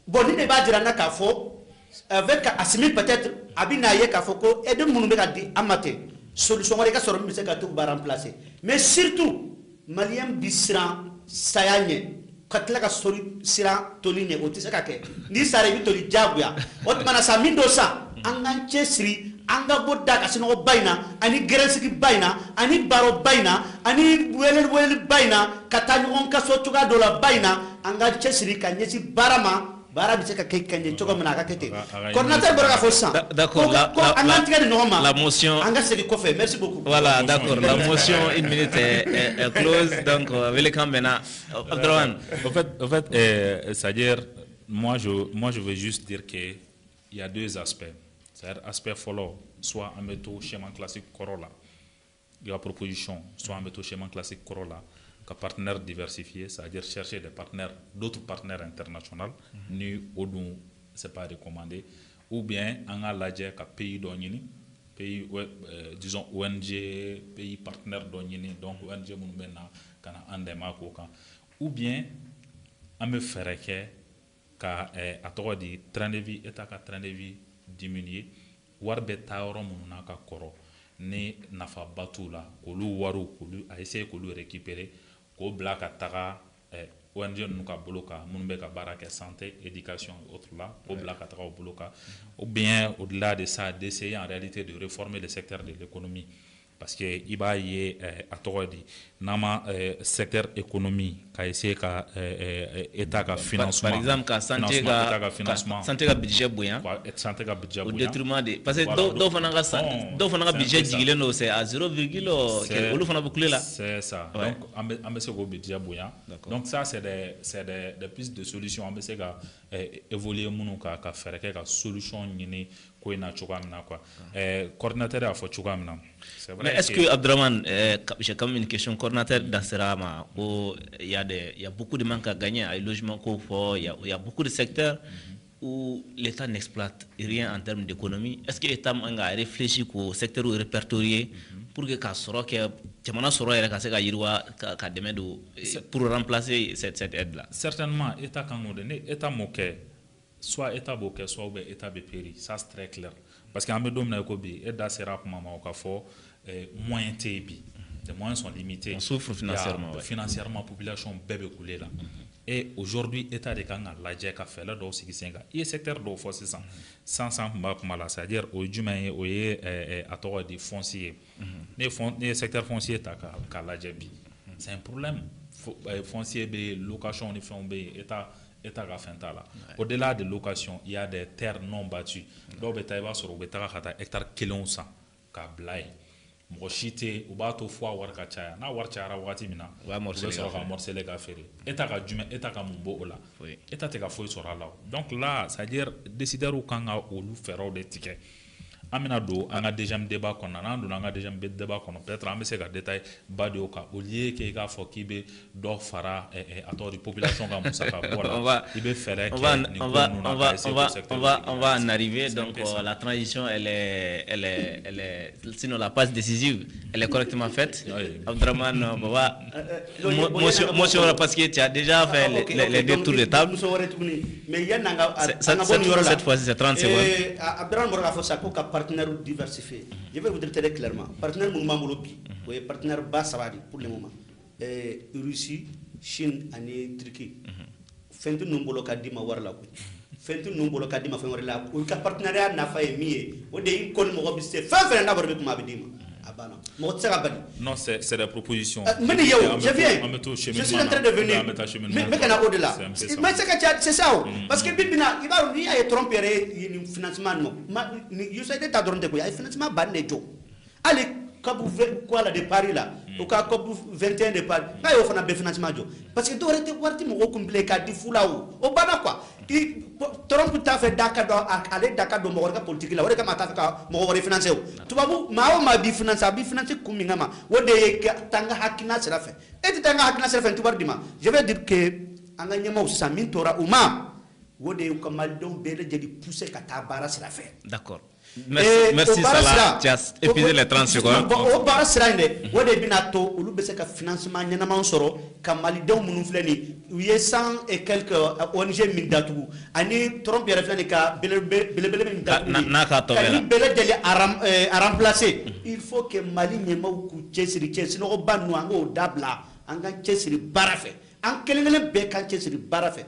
bon ni ne ba dira na ka fo avec asimi peut-être abina ye ka fo ko e de munu be ka di amate solution wala ka soro mi se ka to ba remplacer mais surtout malien bisran sayanye katla ka sori sira tolinye o tise ka ke ni sare bi toli jabuya o tmana sa mindo sa angan chesri anga bodda ka sino bayna ani gerensiki bayna ani baro bayna ani welel bayna katani on ka so tuga dola bayna anga chesri ka nyesi barama bara bi se ka kay kanje to ko mena ka kete coordinateur bora ka fo san d'accord la motion anga se ko fait merci beaucoup voilà d'accord la motion une minute est close donc welcome maintenant Abdourahmane en fait c'est-à-dire moi je veux juste dire que il y a deux aspects. C'est-à-dire aspect follow, soit un méthode schéma classique Corolla, la proposition, soit un méthode schéma classique Corolla, qu'un partenaire diversifié, c'est-à-dire chercher des partenaires, d'autres partenaires internationaux, ni au don, c'est pas recommandé, ou bien en a l'adjet qu'un pays d'Onyini, pays, disons ONG, pays partenaire d'Onyini, donc ONG Moumena, kana Andema Koka, ou bien à me faire que à toi dit train de vie est à train de vie diminuer war be taayɔrɔ minnu n'a ka kɔrɔ ni nafaba t'u la k'olu wariw k'olu a essayer k'olu récupérer k'o bila ka taga ONG ninnu ka bolo kan minnu bɛ ka baara kɛ santé éducation et autres là k'o bila ka taga o bolo kan ou bien au-delà de ça d'essayer en réalité de réformer le secteur de l'économie parce que i b'a ye a tɔgɔ di n'an ma secteur économie ka essayer ka état ka financement par exemple ka santé ka budget bonya santé ka budget au bonya détriment de parce que dɔw fana ka budget jigilen do c'est à 0, olu fana bɛ kule la c'est ça donc an bɛ se k'o budget bonya donc ça c'est des pistes de solution an bɛ se ka évoluer minnu ka fɛɛrɛ kɛ ka solution ɲini ko in na cogoya min na quoi coordinateur y'a fɔ cogoya min na. Mais est-ce que Abdourahmane, j'ai quand même une question, coordinateur d'Aserama, il y a beaucoup de manques à gagner à logement, il y a beaucoup de secteurs où l'État n'exploite rien en termes d'économie. Est-ce que l'État a réfléchi au secteur répertorié pour que pour remplacer cette aide-là? Certainement, l'État quand on donne, l'État moqué, soit État boqué, soit État péri, ça c'est très clair. Parce qu'en même temps, l'État sera pour maman au fort moyens TB. Les moyens sont limités. On souffre financièrement. Financièrement, la population bébé coulée là. Et aujourd'hui, l'État de Kanga, la JEC a fait là, il y a secteur de force sans c'est-à-dire au Jumain, au à tort des fonciers. Les secteurs fonciers, c'est un problème. Foncier, location, État là. Au-delà de location, il y a des terres non battues. Donc, il y a des hectares qui sont kablaï. Mochité, ou bateau fois warkachaya. Na warchara wati mina. Wa morceler ga fere. État ka jume, état ka mumbo ola. État te ka foi sera là. Donc là, c'est-à-dire décider ou kanga ou lu faire des tickets. amina do anga deuxième débat qu'on a nan anga deuxième débat qu'on peut-être on se ka détail ba de oka au lieu que ka fo ki be do fara ato di population ka musaka voilà il be faire on va en arriver donc la transition elle est sinon la passe décisive elle est correctement faite. Abdraman baba motion parce que tu as déjà fait les deux tours de table mais yananga cette fois-ci c'est 30 secondes. Abdraman Borga faut ça ka partenaires diversifiés. Je vais vous dire très clairement partenaire Moumamolo bi ou partenaire Bassabadi pour le moment Russie, Chine et Turquie. Fentu numbolo kadima warla ko fentu numbolo kadima fe warla ko ka partenariat na fa emi o de kon mo biste fa fa na barbe kuma bidima abana mo tsaka badi non c'est des propositions mais yo je viens je suis en train de venir mais kana au-delà mais c'est ça parce que bibina ibaru ni ay tromper ni financement no you say ta doronte ko ay financement banne jo allez kabu quoi la de Paris là au cas comme 21 de Paris na yo fana be financement jo parce que dorete warti mo complet ka di fulaw o bana quoi i Trump ta fait Dakar do aller Dakar do mo warga politique la warga ma ta fait ka mo wari financer tubabu ma bi financer kuminga ma wode tanga hakina sera fait et tanga hakina sera fait tubar dima je vais dire que anga nyama usa min tora uma wode ko mal don bele jeli pousser ka tabara sera fait d'accord. Merci Salah, tu as épuisé les 30 secondes. Au bar sirande, où des binato, où le ka financement n'yana soro, kamalidon mounufleni, où y a 100 et quelques ONG mindatou, ani Trump y reflène ka belebele mindatou, belebele à remplacer. Il faut que Mali n'yema ou kouchesiri, sinon banu ango dabla, anga chesiri barafe, an kelengele bekan chesiri barafe.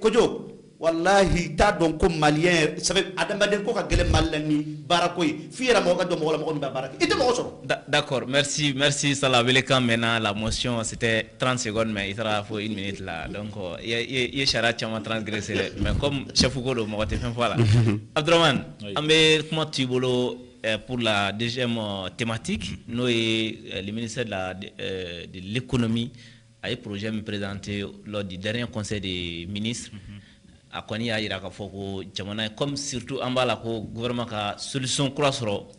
Kojo. Wallahi ta don ko malien savait adamaden ko ka gele malani barakoy fiera mo ga do mo wala mo baraki ite mo soro d'accord merci Salah Welekam. Maintenant la motion c'était 30 secondes mais il sera faut 1 minute là donc il chara chama transgresser mais comme chef ko do mo te fin voilà Abdraman ambe comment tu bolo pour la deuxième thématique nous et le ministère de l'économie a un projet me présenté lors du dernier conseil des ministres a koni ya ira ka foko jamana comme surtout en bas la ko gouvernement ka solution cross ro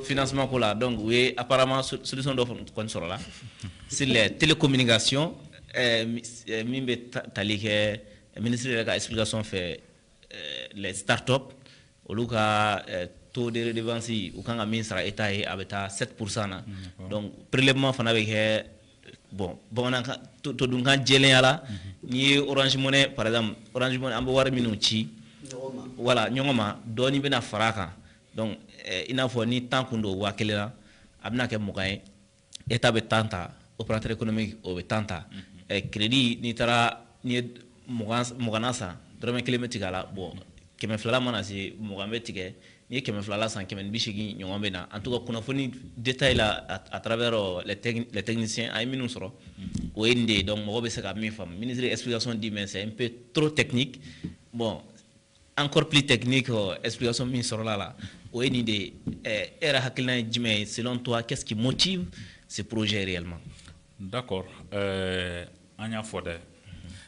financement ko la donc oui apparemment solution do kon soro la sur les télécommunications mimbe talike ministre de la explication fait les start-up au luka taux de redevance ou quand ministre état et abeta 7% na donc prélèvement fana avec bon to dunga jelen yala ni Orange Money par exemple Orange Money ambo war minu ci voilà nyongoma doni bena faraka donc ina fo ni tankundo wakelela abna ke mugay état be tanta opérateur économique o be tanta crédit ni tara ni muganasa drame kilométrique ala bon keme flala manasi mugambe tike ni keme flala san keme bishigi nyongombe na en tout cas kuna foni détail là à travers les techniciens ay minu soro o ende donc mo be saka mi fam ministre explication dit mais c'est un peu trop technique bon encore plus technique explication mi soro là o ende era hakilna jime selon toi qu'est-ce qui motive ce projet réellement? D'accord anya fode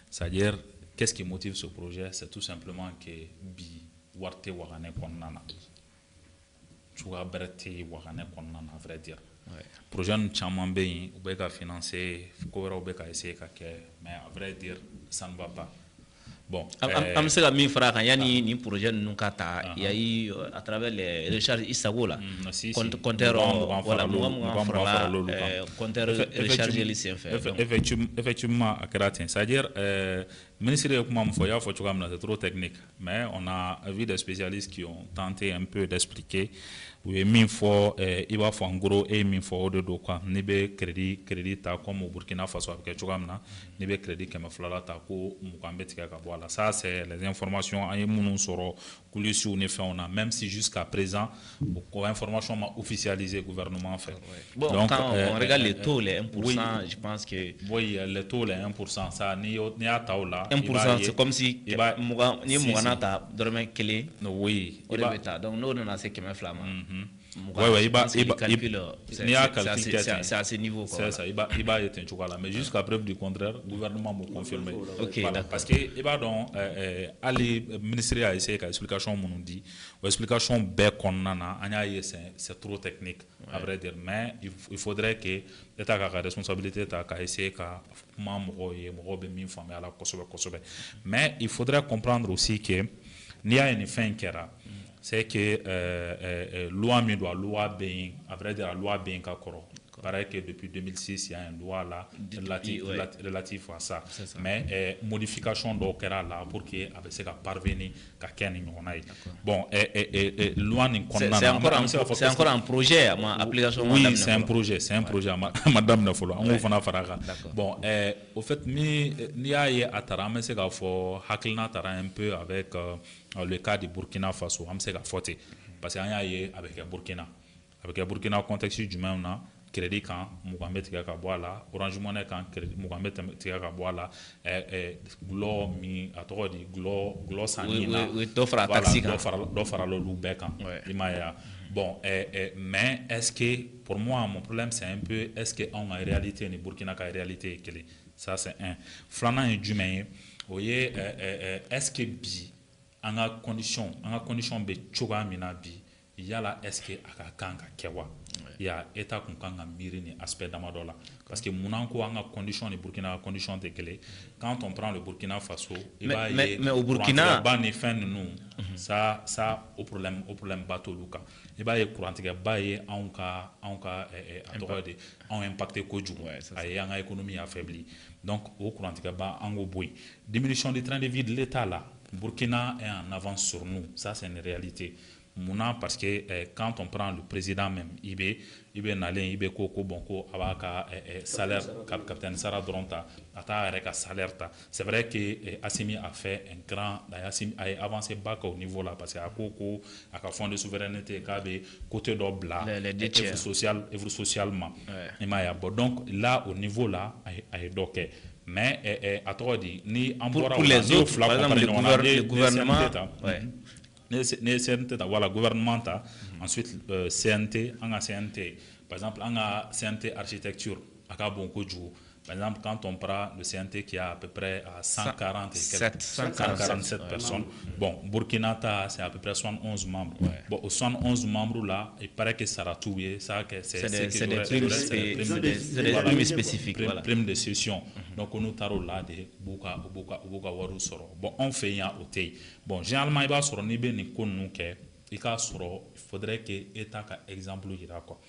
c'est-à-dire qu'est-ce qui motive ce projet? C'est tout simplement que bi warte wagane konnana chuga berti wagane konnana à vrai dire projet chama be ou be ka financer ko wera ou be ka essayer ka ke mais à vrai dire ça ne va pas bon am se ga mi fara kan yani ni projet nun ka ta yayi à travers les recharges isagola compteur voilà compteur recharger lycée fait effectivement à Karatin c'est-à-dire ministre de comment faut ya faut c'est trop technique mais on a vu des spécialistes qui ont tenté un peu d'expliquer oui min fo il va faut en gros et min fo de do quoi ni be crédit ta comme au Burkina Faso avec chogamna ni be crédit comme flala ta ko mukambe tika ka voilà ça c'est les informations ay munu soro coulisses ou ne fait on a même si jusqu'à présent beaucoup information m'a officialisé gouvernement fait bon donc quand on regarde les taux les 1% oui, je pense que oui les taux les 1% ça ni a taola 1% c'est comme si ni muganata dorme kele oui donc nous on a ce que me flama c'est à ce niveau. C'est ça, il va être un mais jusqu'à preuve du contraire, le gouvernement m'a confirmé. Voilà, parce que il va donc aller ministère a essayé l'explication mon dit, l'explication bien qu'on a, c'est trop technique à vrai dire, mais il faudrait que l'État a la responsabilité à essayer qu'à mais il faudrait comprendre aussi que il y a une fin qui est là. C'est que loi bien, à vrai dire, la loi bien qu'accord. Pareil que depuis 2006, il y a une loi là relative à ça. Mais modification donc là pour que avec ça parvenir qu'à quel bon loi c'est encore un projet ma application. Oui, c'est un projet, madame Nafolo. On va faire bon au fait ni y a atara c'est qu'il faut hakilna tara un peu avec le cas du Burkina Faso. On sait qu'il faut parce qu'il y a avec Burkina contexte du même là. Crédit quand Mugambe tika ka boala Orange Money quand crédit Mugambe tika ka boala glo mi atodi glo sanina do fara taxi do fara le loubekan imaya bon mais est-ce que pour moi mon problème c'est un peu est-ce que en réalité ni Burkina ka réalité quelle ça c'est un flanant et dumain voyez est-ce que bi en a condition be choga mina bi yala est-ce que aka kanga kewa il y a état qu'on kanga miri ni aspect d'amadola parce que mon ko anga condition ni Burkina condition de clé quand on prend le Burkina Faso mais au Burkina ba ni fin nous ça au problème bateau luka il va y courant que ba y anka adoré on impacté koju ay anga économie affaiblie donc au courant que ba ango boy diminution du train de vie de l'état là Burkina est en avance sur nous ça c'est une réalité. Mouna parce que quand on prend le président même IB Nalen IB Koko Bonko Abaka salaire capitaine Sarah Dronta ata avec salaire ta c'est vrai que Assimi a fait un grand Assimi a avancé bas au niveau là parce que à Koko à fond de souveraineté KB côté d'obla œuvre socialement donc là au niveau là a donc mais à toi dit ni pour les autres par exemple le gouvernement voilà gouvernement ensuite CNT par exemple en CNT architecture à Bonkoju par exemple quand on prend le CNT qui a à peu près 147 personnes bon Burkina c'est à peu près 71 membres bon aux 71 membres là il paraît que ça a tout ça que c'est des primes spécifiques primes de session donc on nous taro là de buka waru soro bon on fait un hôtel bon généralement il va sur ni ben ni konu ke il faudrait que état ka exemple ira quoi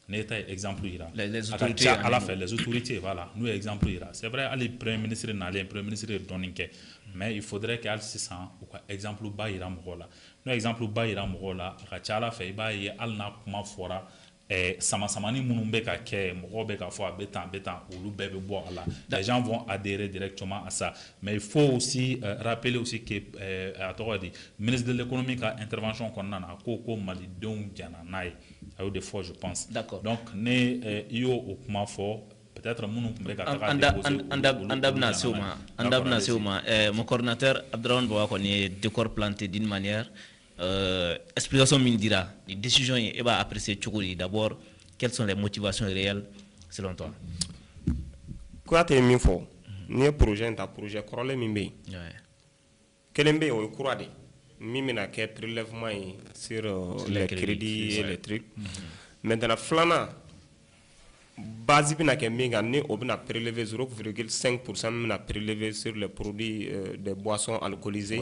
n'état exemple ira les autorités à la fin les autorités voilà nous exemple ira c'est vrai aller premier ministre n'allait premier ministre doninke mais il faudrait que al 600 ou quoi exemple ba ira mola nous exemple ba ira mola ka ala fait ba y al na kuma fora samani munumbe ka ke mogobe ka fo betan olu bebe bo ala les gens vont adhérer directement à ça mais il faut aussi rappeler aussi que le ministre de l'économie a intervention qu'on a ko mali don jana nai a des fois je pense d'accord donc ne yo au kuma fo peut-être munu kumbe ka andabna seuma mon coordinateur Abdraman Boa ko ni décor planté d'une manière explication min dira les décisions et va apprécier Tchoukouri d'abord quelles sont les motivations réelles selon toi quoi te min fo ni projet corole min be kelembe o courant de mimina ke prélèvement sur les crédits et les trucs maintenant flana base bina ke minga ni obna prélever 0,5% mina prélever sur les produits des boissons alcoolisées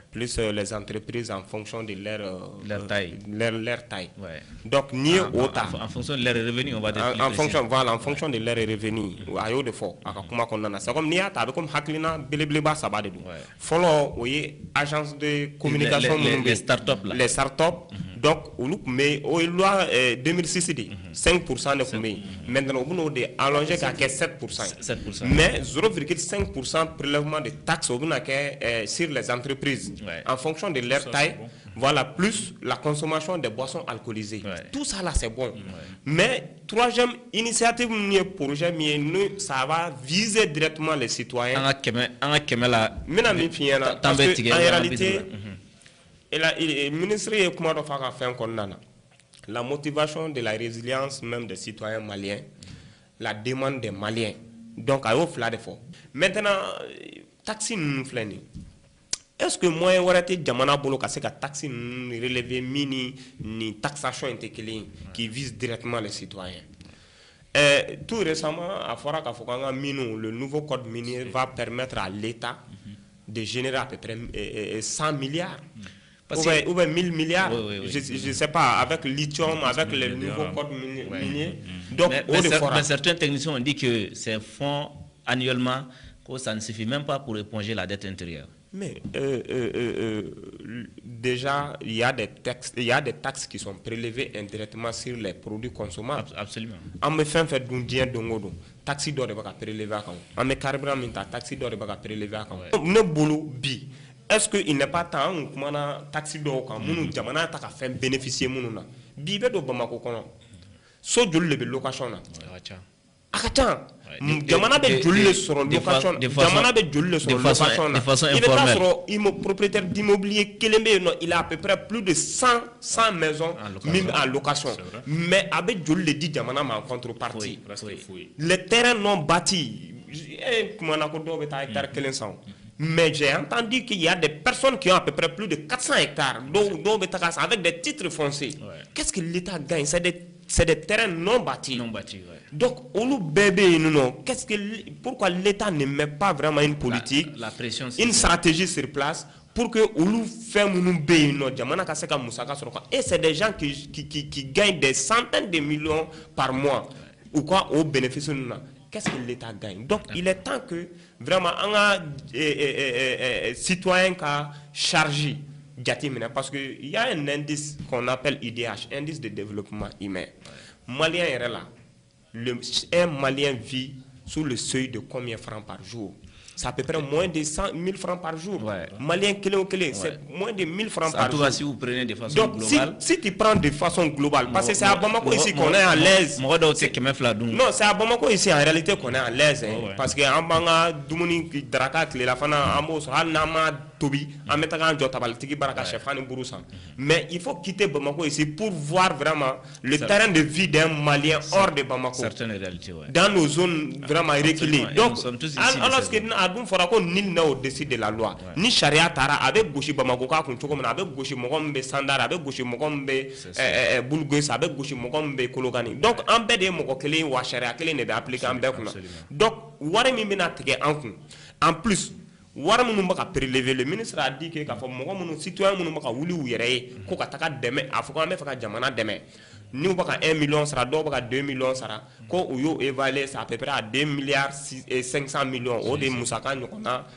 plus les entreprises en fonction de leur taille donc ni ota en fonction de leurs revenus on va dire en fonction de leurs revenus ayo de fo akuma konnana c'est comme niya ta comme haklina belebele ba sabade du follow oye agence de communication les startups donc mais au loi 2006 5% de kumé maintenant on de allonger qu'à 7%. Mais 0,5% prélèvement de taxes sur les entreprises en fonction de leur taille. Voilà, plus la consommation des boissons alcoolisées. Tout ça là c'est bon. Mais troisième initiative projet ça va viser directement les citoyens. En réalité, le ministre est comment faire un condamné. la motivation de la résilience même des citoyens maliens, la demande des Maliens. Donc, à offre de fort. Maintenant, taxi nous flâne. Est-ce que moi, je suis jamana bolo ka se ka taxi relevé mini ni taxation intégrée qui vise directement les citoyens? Tout récemment, à Fora Kafokanga Minou, le nouveau code minier va permettre à l'État de générer à peu près 100 milliards. Ou bien 1000 milliards, je ne sais pas, avec lithium, avec le nouveau code minier. Donc, mais certains techniciens ont dit que ces fonds annuellement, que ça ne suffit même pas pour éponger la dette intérieure. Mais déjà, il y a des taxes qui sont prélevées indirectement sur les produits consommables. Absolument. On me fait d'un bien dongodo. Taxi d'or de baka prélevé à quand. On me carburant minta taxi d'or de baka prélevé à quand. Ne boulot bi. Est-ce qu'il n'est pas temps qu'on a taxi d'or quand nous jamana ta fait bénéficier moununa. Bibe do Bamako kono. So jol le location na. Akacha. Jamana be jol sur location. Jamana be jol sur location. De façon informelle. Il est propriétaire d'immobilier Kelembe, il a à peu près plus de 100 maisons mises en location. Mais avec jol le dit jamana en contrepartie. Les terrains non bâtis. Mais j'ai entendu qu'il y a des personnes qui ont à peu près plus de 400 hectares avec des titres fonciers. Qu'est-ce que l'État gagne? C'est des terrains non bâtis. Donc, pourquoi l'État ne met pas vraiment une politique, une stratégie sur place pour que et c'est des gens qui gagnent des centaines de millions par mois ou quoi au bénéfice de nous. Qu'est-ce que l'État gagne? Donc, il est temps que vraiment un citoyen qui a chargé parce qu'il y a un indice qu'on appelle IDH, indice de développement humain. Malien est là. Un Malien vit sous le seuil de combien de francs par jour? C'est à peu près moins de 1000 francs par jour. Malien, c'est moins de 1000 francs par jour. En tout cas, si vous prenez de façon globale. Si tu prends de façon globale, parce que c'est à Bamako ici qu'on est à l'aise. Non, c'est à Bamako ici en réalité qu'on est à l'aise. Parce que en Banga, Dumuni, Draka, Klelafana, Amos, Hanama, Tobi, Ametagan, Jotabaltiki, Baraka, Chefani, Bourousan. Mais il faut quitter Bamako ici pour voir vraiment le terrain de vie d'un Malien hors de Bamako. Certaines réalités, dans nos zones vraiment reculées. Donc, alors que Adum Forako nil na au-dessus de la loi. Ni charia tara avec Gouchi Bamagoka Kunchokomana, avec Gouchi Mogombe Sandar, avec Gouchi Mogombe Bulgues, avec Gouchi Mogombe Kologani. Donc, en bede Mogokele ou charia kele ne be appliqué en bekuna. Donc, Waremi Minatike Ankun. En plus, Waremu Maka prélever, le ministre a dit que Kafomono citoyen Maka Wuli ou Yere, Kokataka Deme, Afouka Mefaka Jamana Deme. Nous avons 1 million, ça 2 millions, ça quand on évalue ça à peu près à 2 milliards et 500 millions au de Moussaka nous on a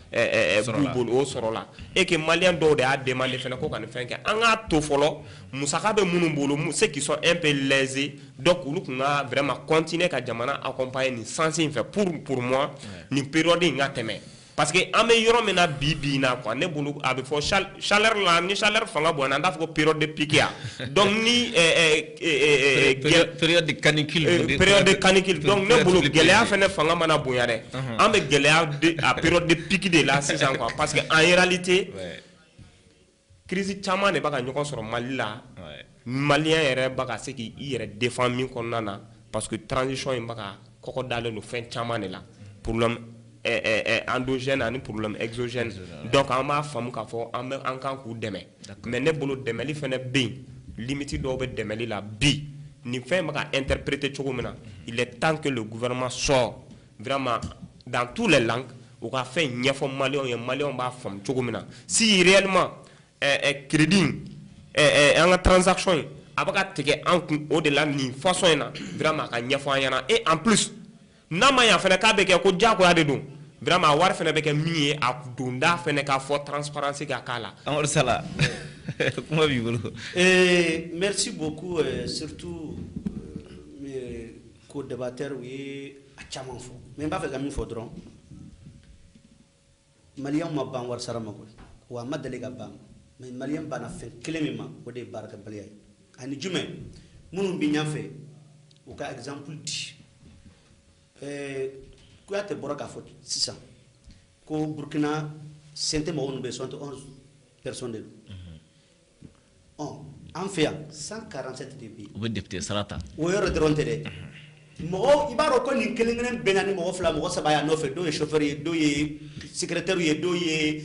au sorola et que Malien do a demandé faire quoi qu'on fait en a tout follow Moussaka be munumbolo ceux qui sont un peu lésés donc on a vraiment continuer qu'à Jamana accompagner ni sans faire pour moi ni période n'atteint. Parce que améliorons maintenant bibi na quoi ne bulu avec fo chaleur la ni chaleur fanga bon anda fo période de piqué donc ni période de canicule donc ne bulu gelea fene fanga mana boyare ambe gelea à période de piqué de là c'est encore parce que en réalité crise chama ne baka nyoko sur Mali là malien ere baka se ki ire défend min konana parce que transition e baka koko dale no fin chama ne là problème endogène et un problème exogène. Donc, on m'a fait un camp coup de mais ne boulot de meli fait bien. Limité d'ouvrir de meli la bi. Ni fait interpréter Chokomena. Il est temps que le gouvernement sort vraiment dans toutes les langues. On va faire une malien et malien va faire Chokomena. Si réellement crédit en transaction, après au-delà de façon vraiment et en plus, Namaya fait le ko jako adedon. Vraiment, war fene beke mié à dunda fene ka fort transparence ka kala. Alors ça là. Comment vivre? Merci beaucoup, surtout mes co-débatteurs oui à Chamanfo. Mais pas fait comme il faudra. Malien ma ban war saramako. Wa madaliga ban. Mais malien ban a fait clémement au dé baraka balay. Ani jume munu bi ñafé. Ou ka exemple dit. Quoi te bora ka faute 600 ko Burkina sente mo on be 11 personnes en fait 147 députés ou député Sarata ou yoro dronté mo ibaro ko ni kelengene benani mo fla mo sabaya no fe do ye chauffeur ye do ye secrétaire ye do ye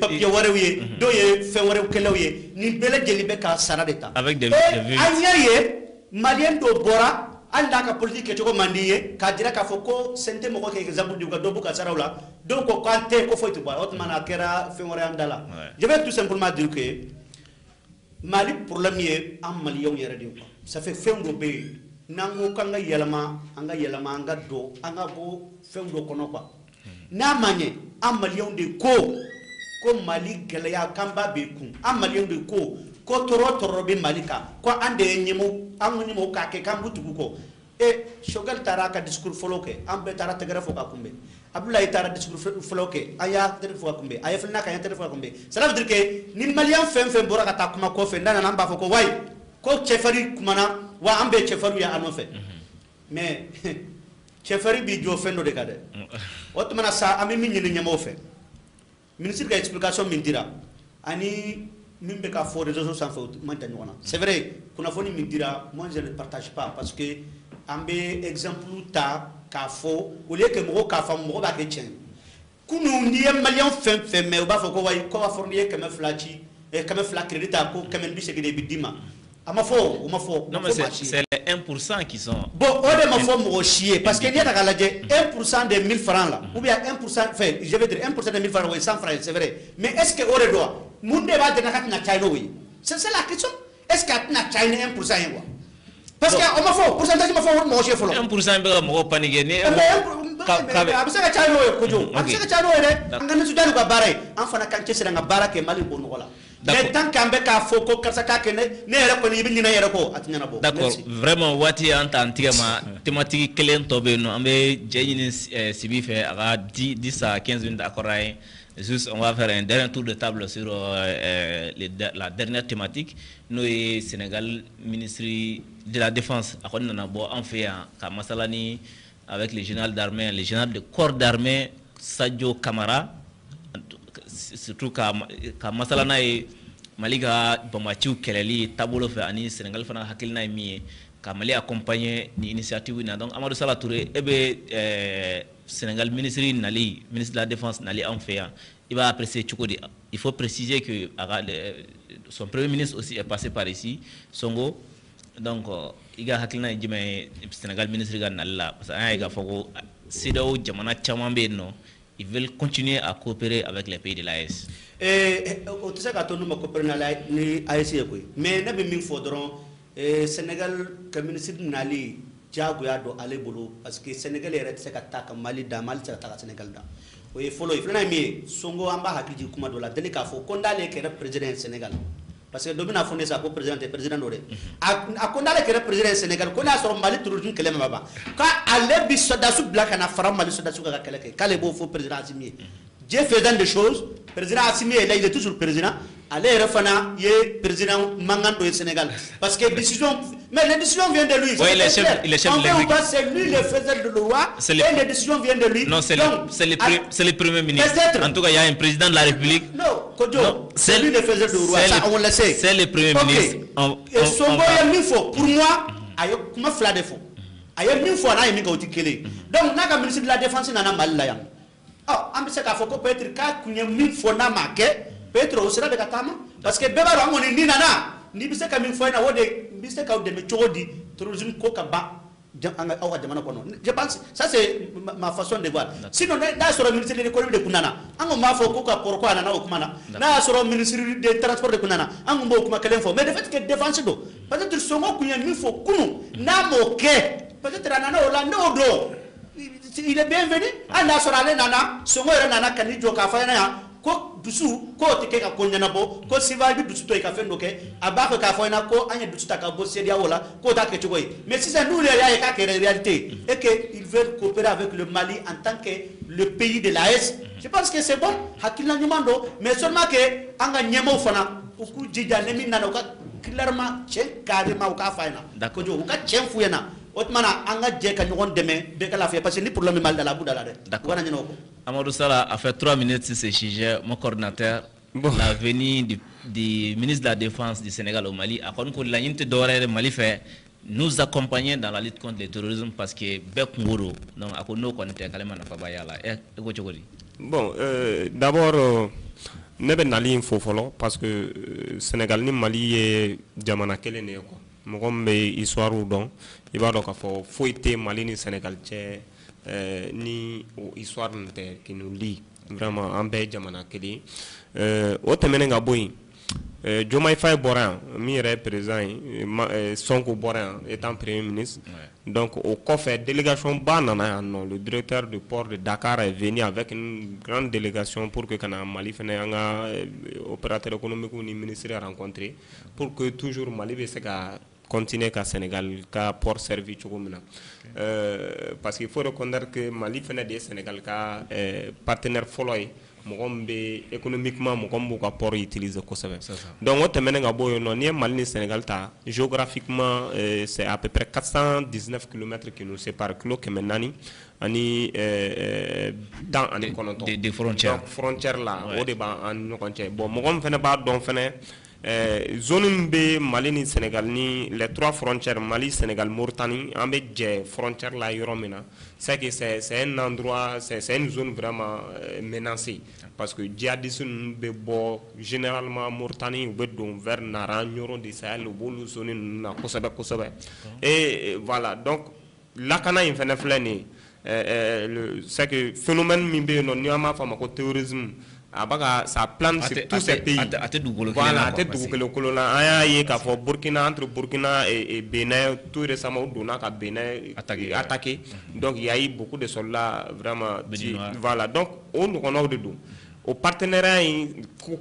papier ware ye do ye fe ware kelew ye ni bele jeli be ka saradeta avec des anya ye malien do bora anda ka politique to ko mandiye ka dira ka foko sente mo ko ke exemple du do buka sarawla donc ko kante ko foitu ba otman akera fe ware andala je vais tout simplement dire que Mali problème ye am malien yere di ko ça fait fengo be nango kanga yelama anga do anga bo fengo kono kwa na manye am malien de ko Mali gelaya kamba be kun am malien de ko toro be malika ko ande nyimo ka ke kambutu ko shogal taraka discours foloke am be tarata gara foka kumbe abdoulaye tara discours foloke aya tere foka kumbe aya fulna ka tere foka kumbe cela veut dire que ni malien fem bora ka ta kuma ko fe ndana namba foko way ko chefari kumana wa ambe chefari ya anofe mais chefari bi jo fendo de kade otmana sa ami min ni nyamo fe ministre ka explication min dira ani min be ka fo réseaux sans faute maintenant wana c'est vrai kuna foni min dira moi je ne partage pas parce que ambe exemple ta ka fo au lieu que mo ka fa mo ba ke chen kunu ndiye malien fem mais ba fo ko way ko wa fournier comme flachi et comme fla crédit ko comme bi se que de bidima ama fo non mais c'est les 1% qui sont bon ode ma fo mo chier parce que ni ta kala je 1% des 1000 francs là ou bien 1% fait je vais dire 1% des 1000 francs ou 100 francs c'est vrai mais est-ce que ore doit monde ba de na China oui c'est la question est-ce que na China 1% ywa parce que on ma fo pourcentage ma fo mo chier fo 1% be mo panique ni abisa China ko jo abisa China de ngana su dalu ka bare en fana kan ci sira nga barake Mali bo no wala mais tant qu'ambe ka foko karsa ka kene ne yere ko ni bi na yere ko atinyana bo d'accord vraiment wati anta antigama thématique clé to be no ambe jeyini sibi fait à 10 à 15 minutes akoray juste on va faire un dernier tour de table sur la dernière thématique no Sénégal ministre de la défense akon na bo en fait ka masalani avec le général d'armée le général de corps d'armée Sadio Camara surtout ka masalana maliga bamachiu keleli tabolo fe ani Sénégal fana hakilna mi ka Mali accompagner ni initiative na donc Amadou Sala Touré Sénégal ministre de la défense nali en fait il va apprécier Tchoukoudi. Il faut préciser que son premier ministre aussi est passé par ici Songo donc il y a hakilna jime Sénégal ministre ga nalla parce que il y a fogo sidao jamana chamambe no ils veulent continuer à coopérer avec les pays de l'AES. Au tout ça, quand on coopère avec l'AES, mais nous avons fait Sénégal, comme ministre de Nali, Diagoyado, allez bolo, parce que Sénégal est resté attaque Mali, Mali, c'est attaque Sénégal. Il faut le faire. Songo Amba Hakiji Kumadola, Delika, faut condamner le président Sénégal. Parce que Domina Fondé, ça pour président Doré. A condamné le président Sénégal, qu'on a sur Mali, tout le monde qui l'aime là-bas. Quand Alé Bissodassou Black en Afram, Mali Sodassou Kakaleke, quand les beaux faux président Assimi. Dieu faisant des choses, président Assimi est là, il est toujours président. Allez, Refana, il est président Mangando au Sénégal. Parce que décision, mais les décisions viennent de lui. Oui, il est chef de l'exécutif. C'est lui le faiseur de loi et les décisions viennent de lui. Non, c'est le premier ministre. En tout cas, il y a un président de la République. Non, Kodjo, c'est lui le faiseur de loi. Ça, on le sait. C'est le premier ministre. Et son boy, il faut, pour moi, il m'a fait des faux. Il y a une fois, il y a une kélé. Donc, n'a ministre de la Défense, il y a un mal là. Oh, on peut se faire peut-être qu'il y a une fois, peut-être aussi avec Atama. Parce que Bébaro, on est ni nana. Ni bise ka min foyna wode bise ka de chodi tourisme ko ka ba awa jamana kono je pense ça c'est ma façon de voir sinon na soro ministre de l'économie de kunana ango ma fo ko ka pourquoi na okumana na soro ministre de transport de kunana ango mo kuma kelen fo mais de fait que défense do peut-être songo kunya mi fo kunu na mo ke peut-être nana ola no do il est bienvenu ana soro ale nana songo era nana kanijo ka fa na ko dusu ko tike ka konyana bo ko sivaji dusu to ka fendo ke abako ka foina ko anya dusu ta ka bo sedia wala ko ta ke chogoy mais si ça nous ya ka ke réalité et que ils veulent coopérer avec le Mali en tant que le pays de l'AES je pense que c'est bon hakila nyumando mais seulement que anga nyemo fana ku jija nemi nana ka clairement chen carrément ka faina d'accord jo ka chen fuyena otmana anga je ka nyon deme be kala fait parce que ni problème mal de la boudala de d'accord Amadou Sala a fait 3 minutes sur ce sujet mon coordinateur la venue du ministre de la Défense du Sénégal au Mali, à quoi la unité d'horaire Mali fait nous accompagner dans la lutte contre le terrorisme parce que Bekunguru, donc à quoi nous connaissons carrément na fabaya là. Bon, d'abord, ne ben nali info follow parce que Sénégal ni Mali est jamana kele ne ko. Mogom be histoire ou don, il va donc faut été Mali ni Sénégal tché ni histoire nte qui nous lie vraiment en be jamana kele. O temene nga boy. Diomaye Faye Boran, mi est président, Sonko Boran étant premier ministre. Ouais. Donc, au coffre, délégation Banana, le directeur du port de Dakar est venu avec une grande délégation pour que Mali fasse un opérateur économique ou un ministère rencontré pour que toujours Mali puisse continuer qu'à Sénégal, qu'à port servi parce qu'il faut reconnaître que Mali fait des Sénégal qu'à partenaire follow. Économiquement mon port utilisé donc on te mène à Mali Sénégal géographiquement c'est à peu près 419 km qui nous séparent kilo que maintenant ani dans des frontières donc frontières là au débat en frontière bon mon fait pas donc zone B Mali ni Sénégal ni les trois frontières Mali Sénégal Mauritanie en des frontières là yoromena c'est que c'est un endroit c'est une zone vraiment menacée parce que djihadisme be bo généralement Mauritanie ou donc vers Nara Nyoro de Sahel ou bolu zone na kosabe et voilà donc la kana in fene flani c'est que phénomène mimbe non nyama fama ko terrorisme abaga ça plane sur tous ces pays voilà à tête du colonna aya ye ka fo Burkina entre Burkina et Bénin tout récemment dona ka Bénin attaqué donc il y a eu beaucoup de soldats vraiment voilà donc on a de dos au partenariat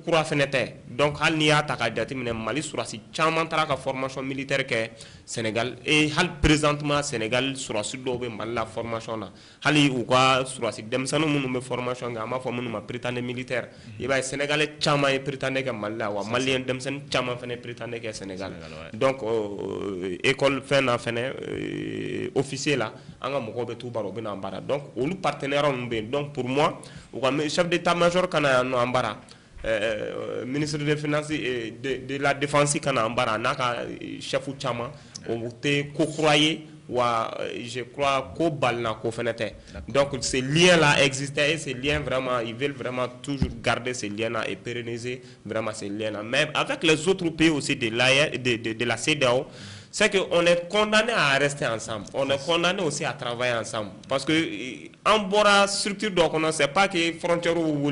coura fenêtre donc hal niya ta ka jateminɛ Mali surasi caman taara ka formation militaire kɛ Sénégal et hal présentement Sénégal surasi dɔw bɛ Mali la formation na hali u ka surasi denmisɛnninw minnu bɛ formation kɛ an b'a fɔ minnu ma prétendé militaire i b'a ye Sénégalais caman ye prétendé kɛ Mali la wa malien denmisɛnnin caman fana prétendé kɛ Sénégal donc école fɛn na fana officier la an ka mɔgɔw bɛ t'u bara u bɛ na an bara donc olu partenaires ninnu bɛ yen donc pour moi u ka chef d'état-major kana no ambara ministre des finances et de la défense kana ambara naka chef chama on te ko croyer wa je crois ko balna ko fenete donc ces liens là existaient et ces liens vraiment ils veulent vraiment toujours garder ces liens là et pérenniser vraiment ces liens là même avec les autres pays aussi de la CEDEAO c'est qu'on est condamné à rester ensemble. On est condamné aussi à travailler ensemble. Parce que en bora structure donc on ne sait pas que frontières ou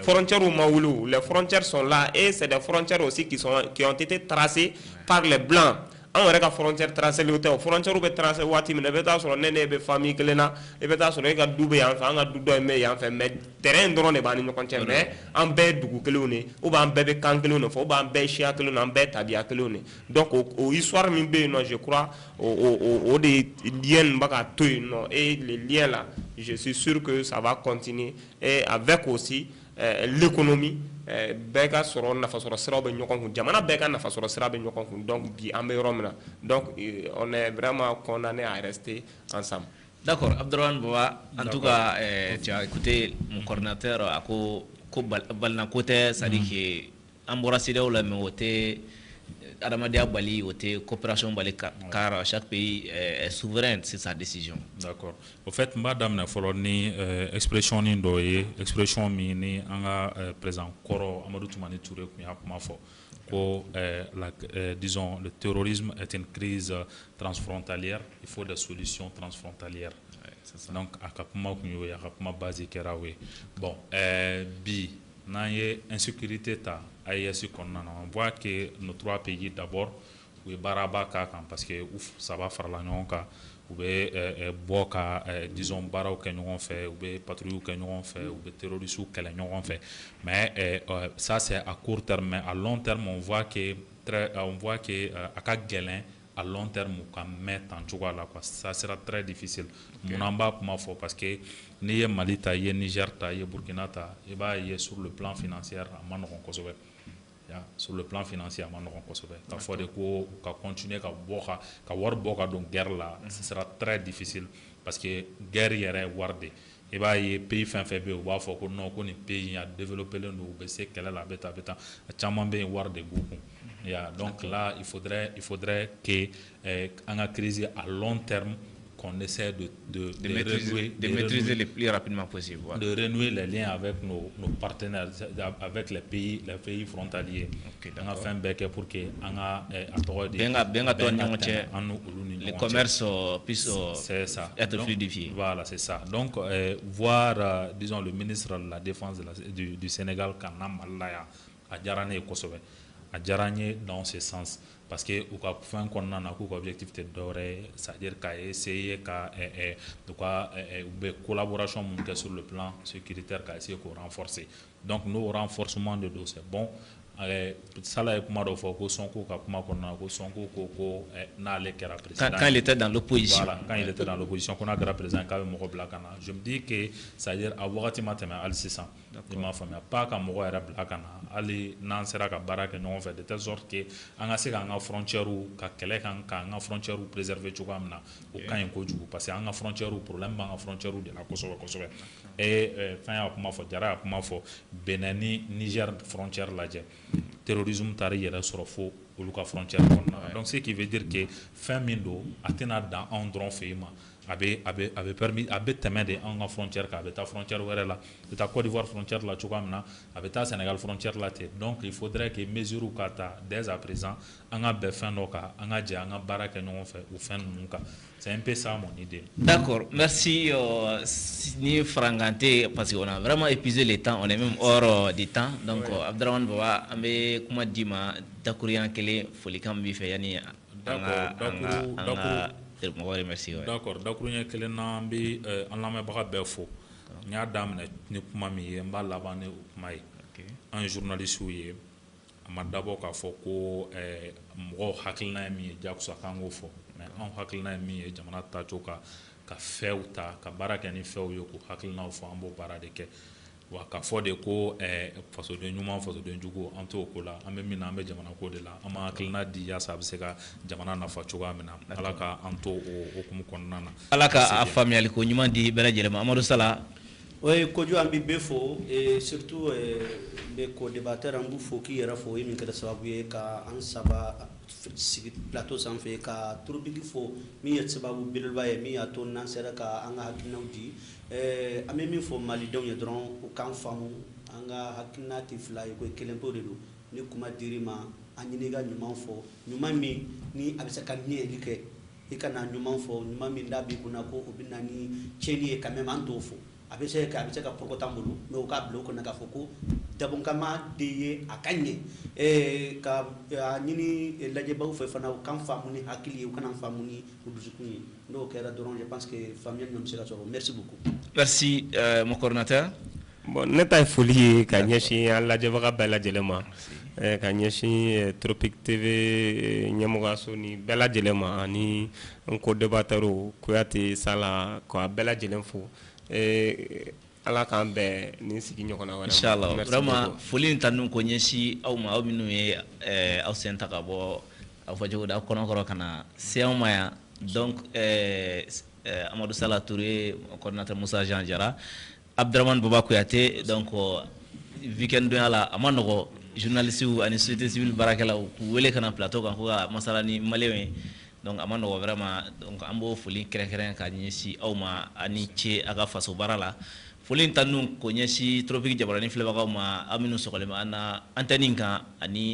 frontières ou maoulou, les frontières sont là et c'est des frontières aussi qui ont été tracées par les blancs. On aurait la frontière tracée les frontières ou tracées wati mais beta sur nene be famille kelena et beta sur ga doubé enfant ga doudo mais enfin mais terrain drone e bani ñokonté mais en bé dugu kelone ou ba bébé kan kelone fo ba bé chia kelone en bé tabia kelone donc au histoire mi be non je crois au des liens baka toy non et les liens là je suis sûr que ça va continuer et avec aussi l'économie beka soro nafa soro sira be ñokon kun jamana beka nafa soro sira be ñokon kun donc bi ambe romna donc on est vraiment condamné à rester ensemble. D'accord, Abdourahmane Baba, en tout cas tu as écouté mon coordinateur à ko balna côté c'est-à-dire que embrasser ou la meoté Adamadia Bali ou coopération Bali car chaque pays est souverain, c'est sa décision. D'accord. Au fait, madame na foloni expression ni doye expression mi ni anga président Koro Amadou Toumani Touré ko ya kuma fo ko disons le terrorisme est une crise transfrontalière, il faut des solutions transfrontalières. Donc akapuma ko yo akapuma base kerawe. Bon bi na ye insécurité ta on voit que nos trois pays d'abord ou baraba parce que ça va faire la nyonka ou boka disons bara ou kenyon fait ou patrouille ou kenyon fait ou terroristes ou kenyon fait mais ça c'est à court terme mais à long terme on voit que à Kagelen à long terme on peut mettre en joie là quoi ça sera très difficile mon amba pour ma foi parce que ni Mali ta y Niger ta y Burkina ta et bah y sur le plan financier à Manon Kosovo. Sur le plan financier à Manon Kosovo. Il faut continuer à voir donc guerre là, ce sera très difficile parce que guerre y est wardé. i b'a ye pays fɛn fɛn bɛ yen u b'a fɔ ko non ko nin pays a développé len don u bɛ se kɛlɛ la a bɛ tan a caman bɛ yen wari de b'u kun donc là il faudrait que an ka crise à long terme qu'on essaie de maîtriser le plus rapidement possible. Voilà. De renouer les liens avec nos partenaires, avec les pays frontaliers. On a fait un bec pour que le commerce puisse être fluidifié. Voilà, c'est ça. Donc, voir, disons, le ministre de la Défense du Sénégal, Kanam Malaya, à Djarane Kosovo, à Djarane dans ce sens. Parce que au cas fin qu'on a un objectif de doré, c'est-à-dire qu'à essayer de collaboration sur le plan sécuritaire qu'à essayer de renforcer. Donc nos renforcements de dos c'est bon. Ça là pour moi de fois que Sonko quand il était dans l'opposition. Voilà, quand il était dans l'opposition qu'on a grave président quand même Blakana. Je me dis que c'est-à-dire avoir al 600. Il m'a fait pas qu'à mourir à Blakana. Ali n'en sera qu'à baraque non fait de telle sorte que en assez qu'en frontière ou qu'à quelle qu'en frontière ou préserver tout comme là au cas en coju parce que en frontière ou problème en frontière ou de la Kosovo et fin à comment faut dire à comment faut Benani Niger frontière là terrorisme tari yɛrɛ sɔrɔ fo olu ka frontière kɔnɔna donc ce qui veut dire que fɛn min don a tɛna dan anw dɔrɔn fɛ yen ma a bɛ permis a bɛ tɛmɛ de an ka frontière kan a bɛ taa frontière wɛrɛ la a bɛ taa Côte d'Ivoire frontière la cogoya min na a bɛ taa Sénégal frontière la ten donc il faudrait que mesures ka ta dès à présent an ka bɛn fɛn dɔ kan an ka jɛ an ka baara kɛ ɲɔgɔn fɛ o fɛn ninnu kan c'est un peu ça mon idée. D'accord, merci ni Frangante parce qu'on a vraiment épuisé le temps, on est même hors du temps donc Abdraman Baba an bɛ kuma di ma dakuruɲɛ kelen folikan b'i fɛ yanni d'accord dakuruɲɛ kelen na an bɛ an lamɛnbaga bɛɛ fo n y'a daminɛ ni kuma min ye n b'a laban ni o kuma ye an ye journalistes ye a ma dabɔ k'a fɔ ko mɔgɔw hakilina ye min ye jakosa k'an k'o fɔ mais anw hakilina ye min ye jamana taacogo ka fɛnw ta ka baara kɛ ni fɛnw ye k'u hakilinaw fɔ an b'o baara de kɛ wa ka fɔ de ko fasoden ɲuman fasoden jugu an t'o ko la an bɛ min na an bɛ jamana ko de la an ma hakilina di yaasa a bɛ se ka jamana nafa cogoya min na ala ka an to o hukumu kɔnɔna na ala ka a faamuyali ko ɲuman di bɛɛ lajɛlen ma Amadou Sala. Oui, koju an bɛ bɛɛ fo et surtout les co-débatteurs an b'u fo k'i yɛrɛ fo min kɛra sababu ye ka an saba sigi plateau sanfɛ ka turubigi fo min ye sababu belebeleba ye min y'a to n'an sera ka an ka hakilinaw di an bɛ min fɔ malidenw ye dɔrɔn u k'an faamu an ka hakilina tɛ fila ye ko kelen pe de don ni kuma dir'i ma an ɲini ka ɲuman fɔ ɲuman min ni a bɛ se ka ɲɛli kɛ i ka na ɲuman fɔ ɲuman min da b'i kunna ko o bɛ na ni tiɲɛni ye quand même an t'o fɔ a bɛ se ka pɔgɔ t'an bolo mais o k'a bila o kɔnɔ k'a fɔ ko dabɔkama de ye a ka ɲɛ ka ɲini lajɛbaaw fɛ fana u kan faamu ni hakili ye u kana faamu ni u dusukun ye n'o kɛra dɔrɔn je pense que faamuyali ɲɔgɔn bɛ se ka sɔrɔ merci beaucoup. Merci mon coordinateur. Bon ne ta ye foli ye ka ɲɛsin an lajɛbaga bɛɛ lajɛlen ma ka ɲɛsin Tropic TV ɲɛmɔgɔyaso ni bɛɛ lajɛlen ma ani n co-débatteurs Kuyate Sala k'a bɛɛ lajɛlen fo ala k'an bɛɛ ni sigi ɲɔgɔnna wɛrɛ inchallah vraiment foli in tanu ko ɲɛsin aw ma aw minnu ye aw sen ta ka bɔ aw fɔ cogo di aw kɔnɔkɔrɔ ka na se anw ma yan donc Amadou Sala Touré coordinateur Moussa Jean Jara Abdraman Baba Kuyate donc weekend donya la a ma nɔgɔ journalistes ani société civile baarakɛlaw k'u wele ka na plateau kan ko ka masala ni maliyɛnw ye donc a ma nɔgɔ vraiment donc an b'o foli kɛrɛnkɛrɛn ka ɲɛsin aw ma ani ce a ka faso baara la foli in tanu ko ɲɛsin Tropic Jabarani filɛbagaw ma aw minnu sɔgɔlen bɛ an na antenne kan ani